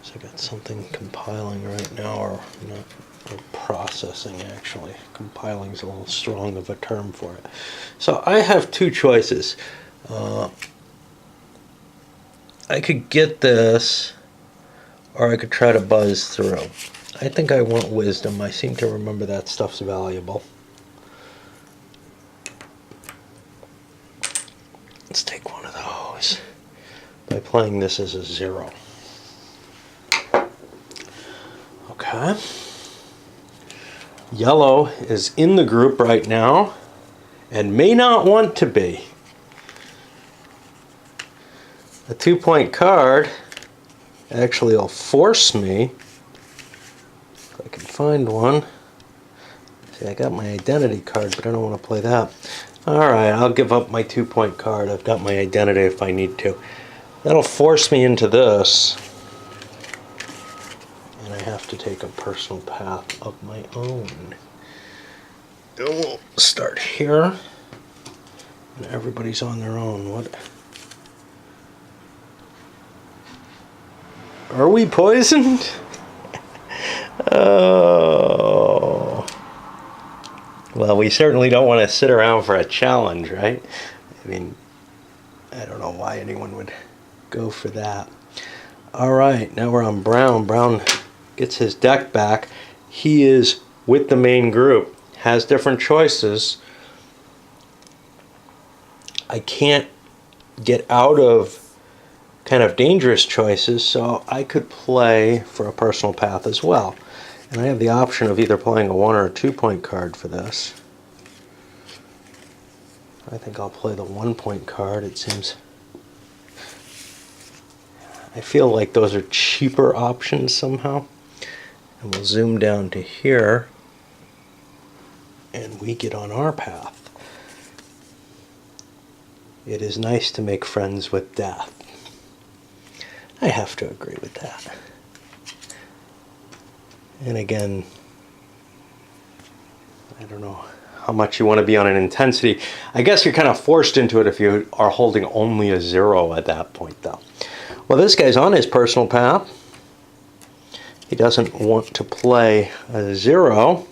So I got something compiling right now, or not. Or processing, actually. Compiling is a little strong of a term for it. So I have 2 choices. I could get this, or I could try to buzz through. I think I want wisdom. I seem to remember that stuff's valuable. Let's take one of those by playing this as a 0. Okay. Yellow is in the group right now and may not want to be. A 2-point card actually will force me, if I can find one. See, I got my identity card, but I don't want to play that. Alright, I'll give up my 2-point card. I've got my identity if I need to. That'll force me into this. And I have to take a personal path of my own. And we'll start here. And everybody's on their own. What? Are we poisoned? Oh. Well, we certainly don't want to sit around for a challenge, right? I mean, I don't know why anyone would go for that. All right, now we're on Brown. Brown gets his deck back. He is with the main group, has different choices. I can't get out of kind of dangerous choices, so I could play for a personal path as well. And I have the option of either playing a 1 or a 2-point card for this. I think I'll play the 1-point card. It seems... I feel like those are cheaper options somehow. And we'll zoom down to here. And we get on our path. It is nice to make friends with death. I have to agree with that. And again, I don't know how much you want to be on an intensity. I guess you're kind of forced into it if you are holding only a 0 at that point, though. Well, this guy's on his personal path. He doesn't want to play a 0,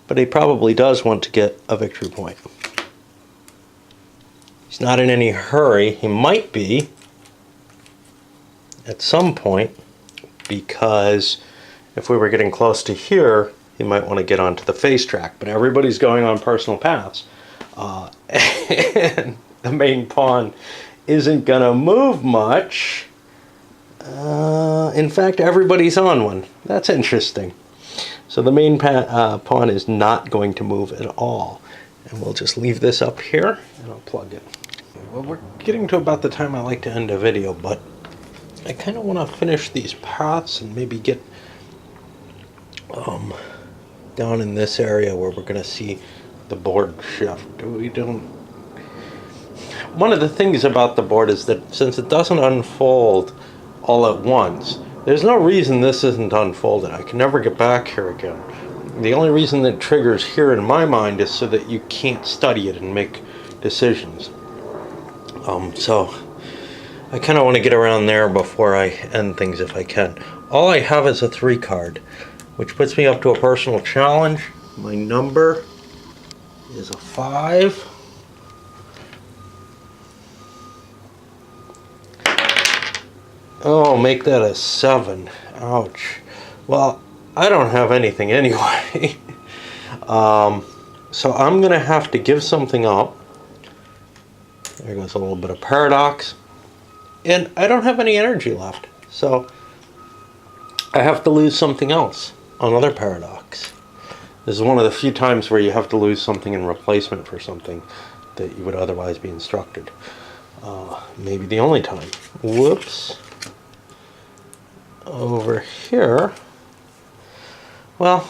but he probably does want to get a victory point. He's not in any hurry. He might be at some point, because if we were getting close to here, he might want to get onto the face track. But everybody's going on personal paths. And the main pawn isn't going to move much. In fact, everybody's on one. That's interesting. So the main pawn is not going to move at all. And we'll just leave this up here, and I'll plug it. Well, we're getting to about the time I like to end a video, but I kind of want to finish these paths and maybe get down in this area where we're going to see the board shift. One of the things about the board is that since it doesn't unfold all at once, there's no reason this isn't unfolded. I can never get back here again. The only reason that triggers here in my mind is so that you can't study it and make decisions. So I kind of want to get around there before I end things if I can. All I have is a 3 card, which puts me up to a personal challenge. My number is a 5. Oh, make that a 7. Ouch. Well, I don't have anything anyway. So I'm going to have to give something up. There goes a little bit of paradox. And I don't have any energy left. So I have to lose something else. Another paradox. This is one of the few times where you have to lose something in replacement for something that you would otherwise be instructed. Maybe the only time. Whoops. Over here. Well,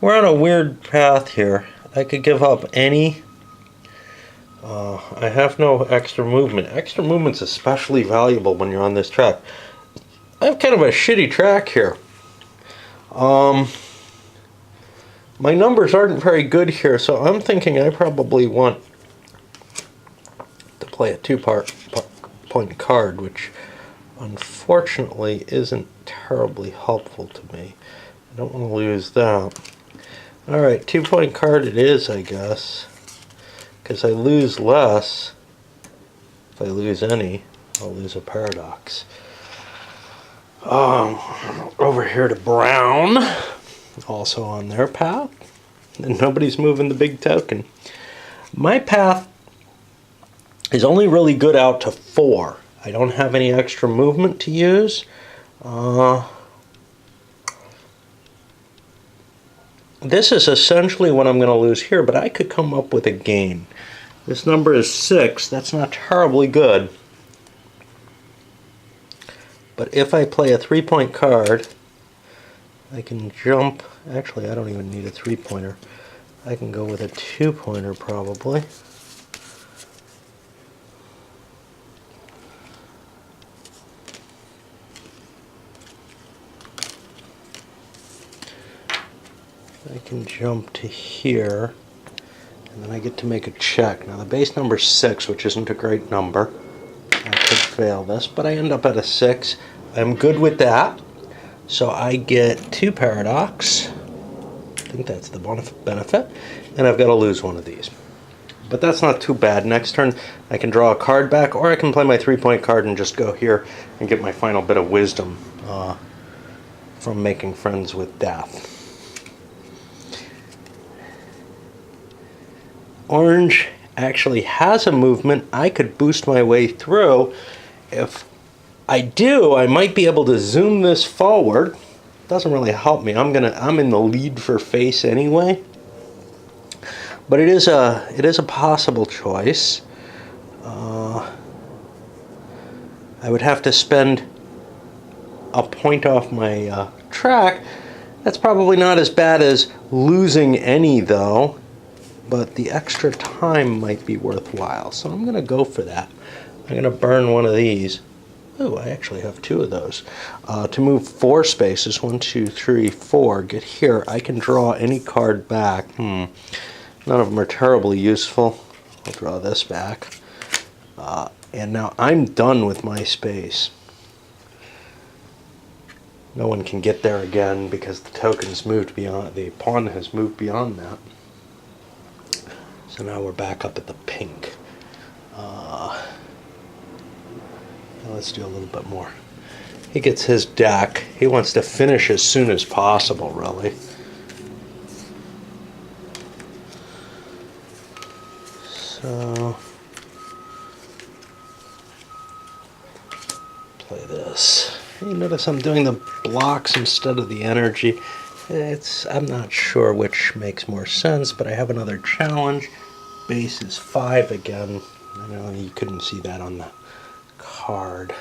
we're on a weird path here. I could give up any. I have no extra movement. Extra movement's especially valuable when you're on this track. I have kind of a shitty track here. My numbers aren't very good here, so I'm thinking I probably want to play a 2-point card, which unfortunately isn't terribly helpful to me. I don't want to lose that. Alright, 2-point card it is, I guess. Because I lose less If I lose any, I'll lose a paradox. Over here to brown, also on their path, and nobody's moving the big token. My path is only really good out to 4. I don't have any extra movement to use. This is essentially what I'm going to lose here, but I could come up with a gain. This number is 6. That's not terribly good. But if I play a 3-point card, I can jump. Actually, I don't even need a 3-pointer. I can go with a 2-pointer probably. I can jump to here, and then I get to make a check. Now the base number is 6, which isn't a great number. I could fail this, but I end up at a 6. I'm good with that. So I get 2 paradox. I think that's the benefit. And I've got to lose one of these. But that's not too bad. Next turn I can draw a card back, or I can play my 3-point card and just go here and get my final bit of wisdom from making friends with death. Orange actually has a movement. I could boost my way through. If I do, I might be able to zoom this forward. Doesn't really help me. I'm in the lead for face anyway. But it is a possible choice. I would have to spend a point off my track. That's probably not as bad as losing any though. But the extra time might be worthwhile. So I'm going to go for that. I'm going to burn one of these. Oh, I actually have 2 of those. To move 4 spaces, 1, 2, 3, 4, get here. I can draw any card back. None of them are terribly useful. I'll draw this back. And now I'm done with my space. No one can get there again because the token's moved beyond, the pawn has moved beyond that. So now we're back up at the pink. Let's do a little bit more. He gets his deck. He wants to finish as soon as possible, really. So, play this. You notice I'm doing the blocks instead of the energy. I'm not sure which makes more sense, but I have another challenge. Base is 5 again. I know you couldn't see that on the card.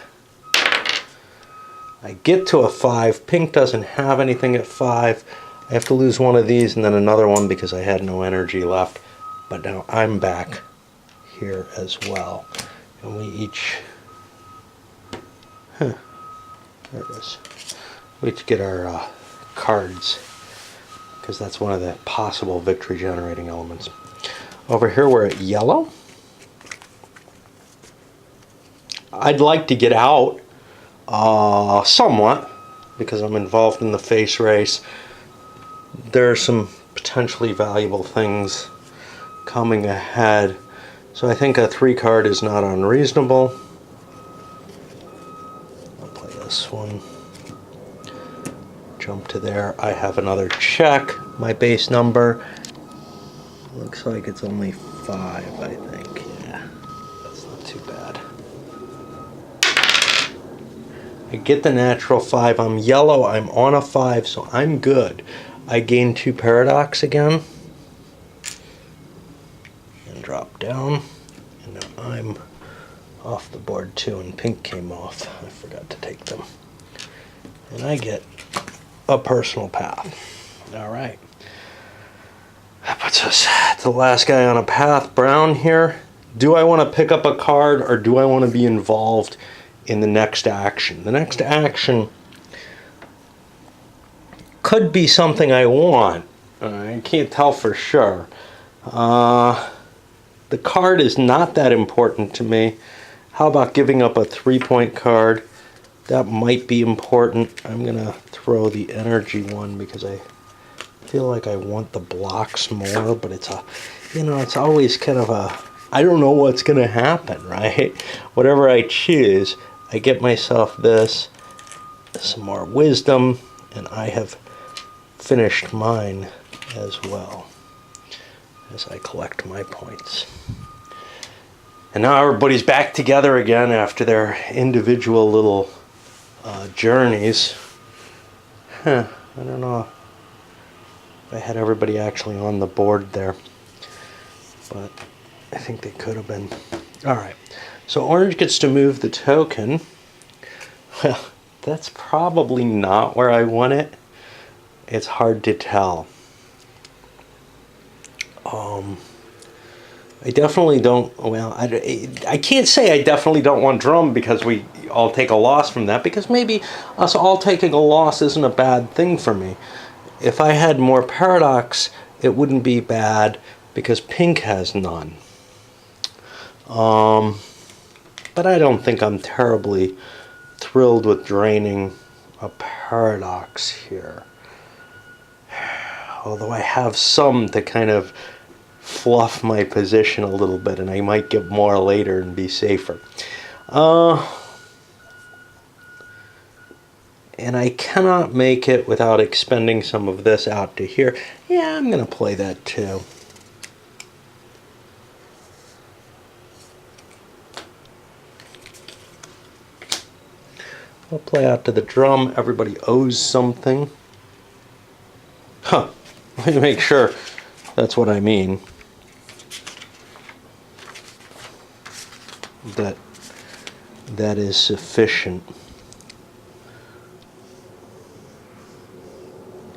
I get to a 5. Pink doesn't have anything at 5. I have to lose one of these and then another one because I had no energy left. But now I'm back here as well. And we each... there it is. We each get our cards, because that's one of the possible victory generating elements. Over here we're at yellow. I'd like to get out somewhat because I'm involved in the face race. There are some potentially valuable things coming ahead, so I think a 3 card is not unreasonable. I'll play this one. Jump to there. I have another check. My base number looks like it's only 5, I think. Yeah, that's not too bad. I get the natural 5. I'm yellow. I'm on a 5, so I'm good. I gain 2 paradox again. And drop down. And now I'm off the board too, and pink came off. I forgot to take them. And I get a personal path. Alright. That puts us at the last guy on a path. Brown here. Do I want to pick up a card, or do I want to be involved in the next action? The next action could be something I want. I can't tell for sure. The card is not that important to me. How about giving up a 3-point card? That might be important. I'm going to throw the energy one because I feel like I want the blocks more, but it's a, it's always kind of a I don't know what's going to happen, right? Whatever I choose, I get myself this, some more wisdom, and I have finished mine as well as I collect my points. And now everybody's back together again after their individual little journeys. I don't know if I had everybody actually on the board there, but I think they could have been. All right, so orange gets to move the token. Well, that's probably not where I want it. It's hard to tell. I definitely don't, well, I can't say I definitely don't want drum because we all take a loss from that, because maybe us all taking a loss isn't a bad thing for me. If I had more paradox, it wouldn't be bad because pink has none. But I don't think I'm terribly thrilled with draining a paradox here. Although I have some to kind of fluff my position a little bit, and I might get more later and be safer. And I cannot make it without expending some of this out to here. Yeah, I'm going to play that too. I'll play out to the drum. Everybody owes something. Huh. Let me make sure that's what I mean. That is sufficient.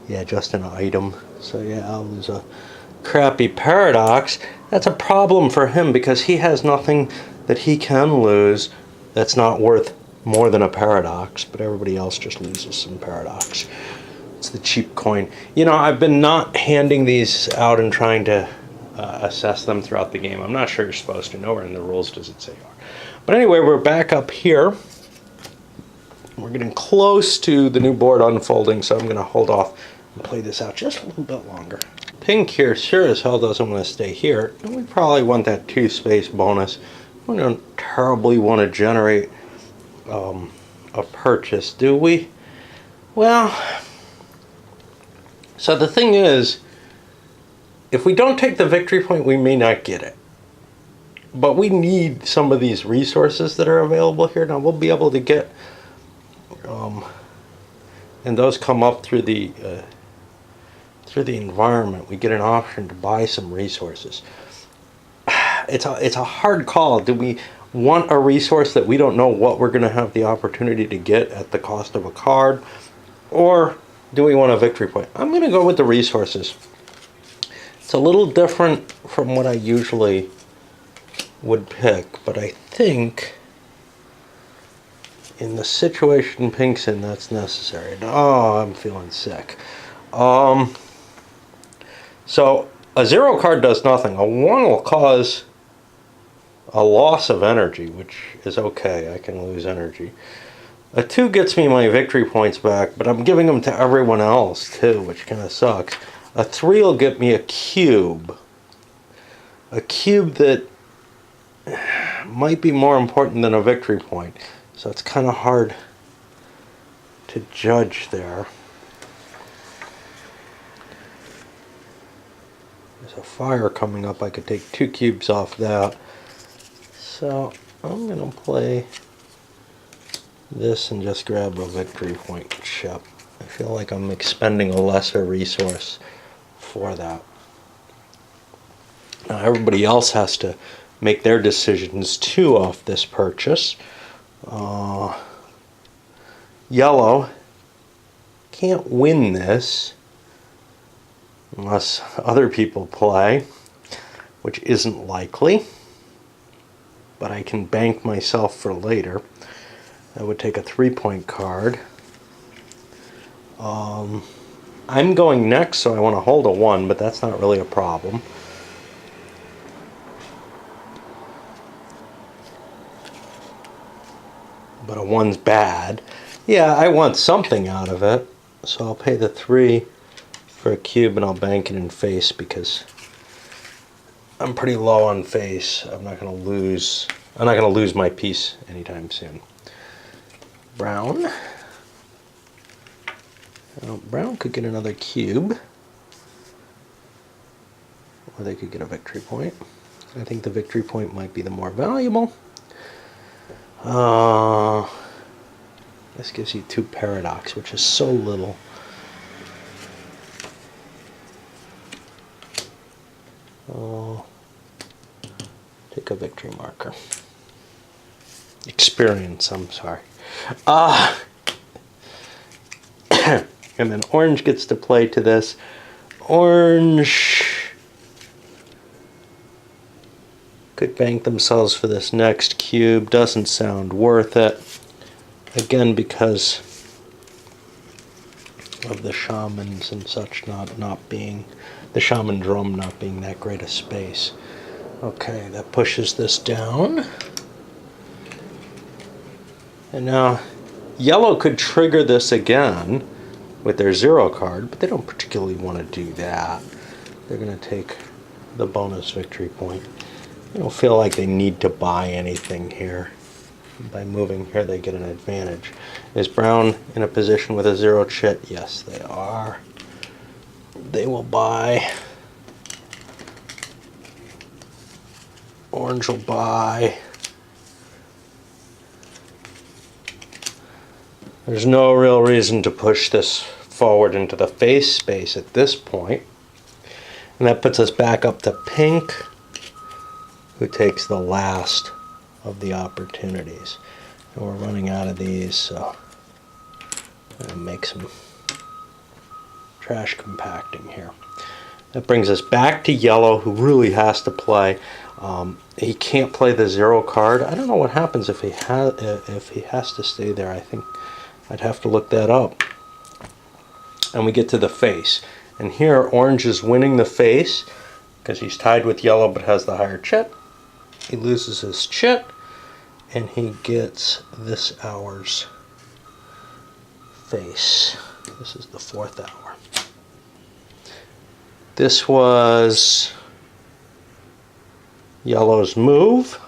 Yeah, just an item. So yeah, I'll lose a crappy paradox. That's a problem for him because he has nothing that he can lose that's not worth more than a paradox, but everybody else just loses some paradox. It's the cheap coin. You know, I've been not handing these out and trying to assess them throughout the game. I'm not sure you're supposed to. Nowhere in the rules does it say you are. But anyway, we're back up here. We're getting close to the new board unfolding, so I'm going to hold off and play this out just a little bit longer. Pink here sure as hell doesn't want to stay here, and we probably want that 2-space bonus. We don't terribly want to generate a purchase, do we? Well, so the thing is, if we don't take the victory point, we may not get it. But we need some of these resources that are available here. Now we'll be able to get, and those come up through the environment. We get an option to buy some resources. It's a hard call. Do we want a resource that we don't know what we're going to have the opportunity to get at the cost of a card, or do we want a victory point? I'm going to go with the resources. It's a little different from what I usually would pick, but I think in the situation Pink's in, that's necessary. Oh, I'm feeling sick. So a 0 card does nothing. A 1 will cause a loss of energy, which is okay. I can lose energy. A 2 gets me my victory points back, but I'm giving them to everyone else too, which kind of sucks. A 3 will get me a cube. A cube that might be more important than a victory point. So it's kind of hard to judge there. There's a fire coming up. I could take 2 cubes off that. So I'm going to play this and just grab a victory point chip. I feel like I'm expending a lesser resource for that. Now everybody else has to make their decisions too off this purchase. Yellow can't win this unless other people play, which isn't likely, but I can bank myself for later. I would take a 3-point card. I'm going next, so I want to hold a 1, but that's not really a problem. But a 1's bad. Yeah, I want something out of it, so I'll pay the 3 for a cube and I'll bank it in face because I'm pretty low on face. I'm not gonna lose my piece anytime soon. Brown. Well, brown could get another cube. Or they could get a victory point. I think the victory point might be the more valuable. This gives you 2 paradox, which is so little. Take a victory marker. Experience, I'm sorry. And then orange gets to play to this. Orange could bank themselves for this next cube. Doesn't sound worth it. Again, because of the shamans and such not being, the shaman drum not being that great a space. Okay, that pushes this down. And now yellow could trigger this again with their 0 card, but they don't particularly want to do that. They're going to take the bonus victory point. They don't feel like they need to buy anything here. By moving here, they get an advantage. Is brown in a position with a 0 chit? Yes, they are. They will buy. Orange will buy. There's no real reason to push this forward into the face space at this point. And that puts us back up to pink, who takes the last of the opportunities. And we're running out of these, so I'm going to make some trash compacting here. That brings us back to yellow, who really has to play. He can't play the 0 card. I don't know what happens if he has to stay there. I think I'd have to look that up. And we get to the face. And here, orange is winning the face because he's tied with yellow but has the higher chit. He loses his chit, and he gets this hour's face. This is the 4th hour. This was yellow's move.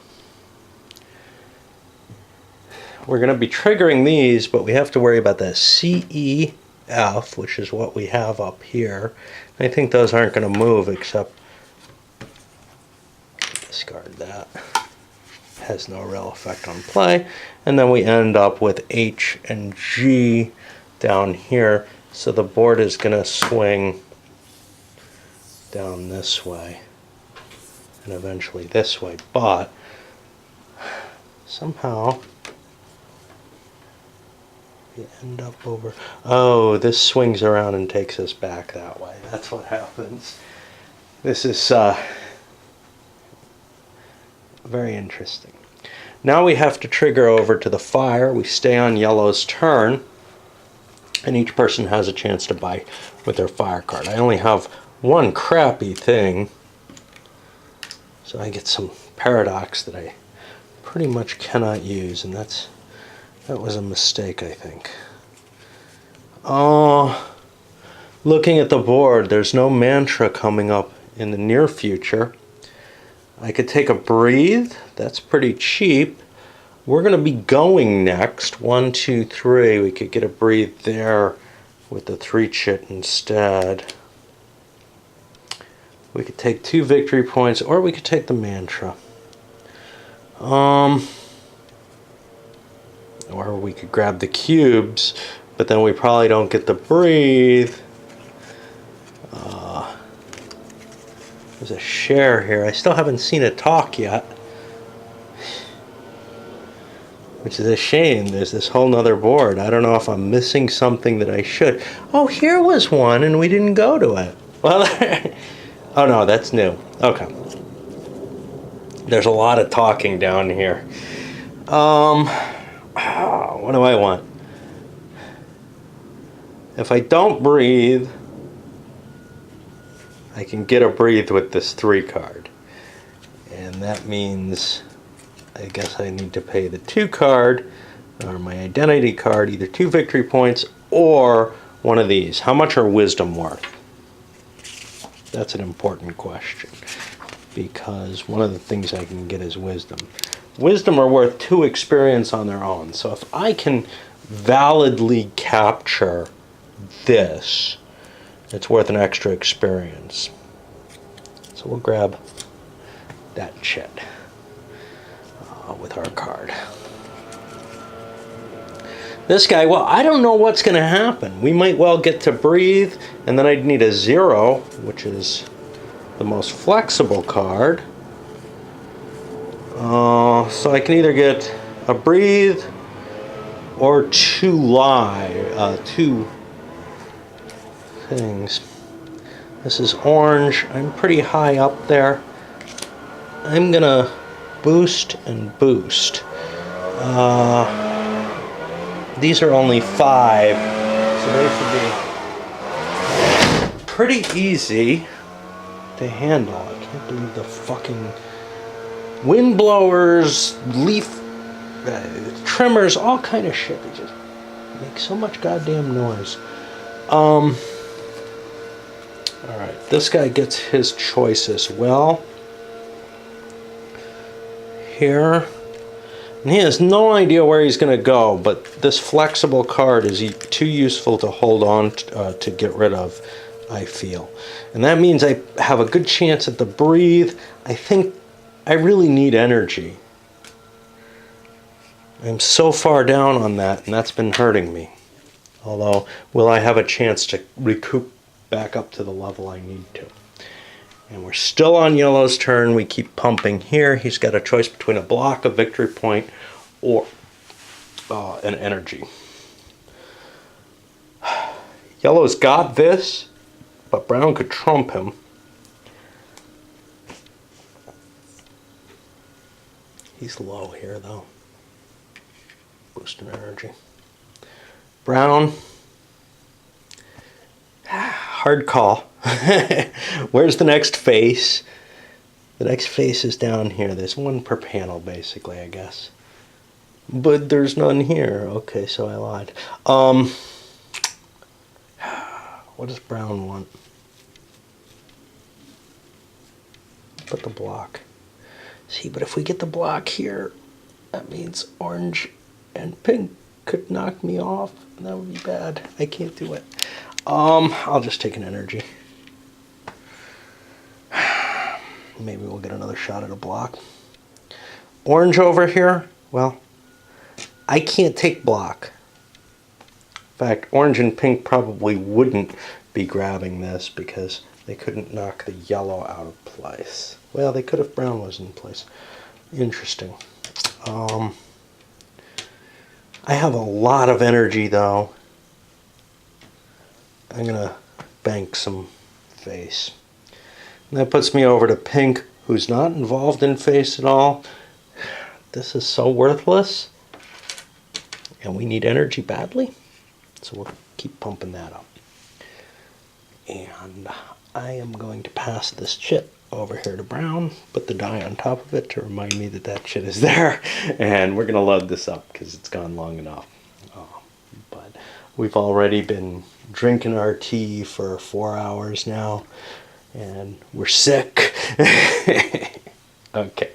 We're going to be triggering these, but we have to worry about the CEF, which is what we have up here. I think those aren't going to move except discard that. Has no real effect on play. And then we end up with H and G down here. So the board is going to swing down this way and eventually this way. But somehow we end up over... Oh, this swings around and takes us back that way. That's what happens. This is very interesting. Now we have to trigger over to the fire. We stay on yellow's turn, and each person has a chance to buy with their fire card. I only have one crappy thing, so I get some paradox that I pretty much cannot use, and that was a mistake, I think. Looking at the board, there's no mantra coming up in the near future. I could take a breathe. That's pretty cheap. We're going to be going next. 1, 2, 3. We could get a breathe there with the 3 chit instead. We could take 2 victory points, or we could take the mantra. Or we could grab the cubes, but then we probably don't get the breathe. There's a share here. I still haven't seen it talk yet, which is a shame. There's this whole nother board. I don't know if I'm missing something that I should. Oh, here was one, and we didn't go to it. Well, oh no, that's new. Okay. There's a lot of talking down here. What do I want? If I don't breathe, I can get a breathe with this 3 card. And that means I guess I need to pay the 2 card, or my identity card, either 2 victory points or one of these. How much are wisdom worth? That's an important question. because one of the things I can get is wisdom. Wisdom are worth 2 experience on their own. So if I can validly capture this, it's worth an extra experience. So we'll grab that shit with our card. This guy, well, I don't know what's going to happen. We might well get to breathe, and then I'd need a 0, which is the most flexible card. So I can either get a breathe or 2 lie, 2 things. This is orange. I'm pretty high up there. I'm gonna boost and boost. These are only 5, so they should be pretty easy to handle. I can't believe the fucking wind blowers, leaf trimmers, all kind of shit. They just make so much goddamn noise. Alright, this guy gets his choice as well. Here. And he has no idea where he's going to go, but this flexible card is too useful to hold on to get rid of, I feel. And that means I have a good chance at the breathe. I think I really need energy. I'm so far down on that, and that's been hurting me. Although, will I have a chance to recoup back up to the level I need to? And we're still on yellow's turn. We keep pumping here. He's got a choice between a block, a victory point, or an energy. Yellow's got this, but brown could trump him. He's low here, though. Boosting energy. Brown. Hard call. Where's the next face? The next face is down here. There's one per panel, basically, I guess. But there's none here. Okay, so I lied. What does brown want? Put the block. See, but if we get the block here, that means orange and pink could knock me off. And that would be bad. I can't do it. I'll just take an energy. Maybe we'll get another shot at a block. Orange over here, well, I can't take block. In fact, orange and pink probably wouldn't be grabbing this because they couldn't knock the yellow out of place. Well, they could if brown was in place. Interesting. I have a lot of energy, though. I'm going to bank some face. And that puts me over to pink, who's not involved in face at all. This is so worthless. And we need energy badly. So we'll keep pumping that up. And I am going to pass this chip over here to brown, put the die on top of it to remind me that that shit is there. And we're going to load this up because it's gone long enough. But we've already been drinking our tea for 4 hours now. And we're sick. Okay.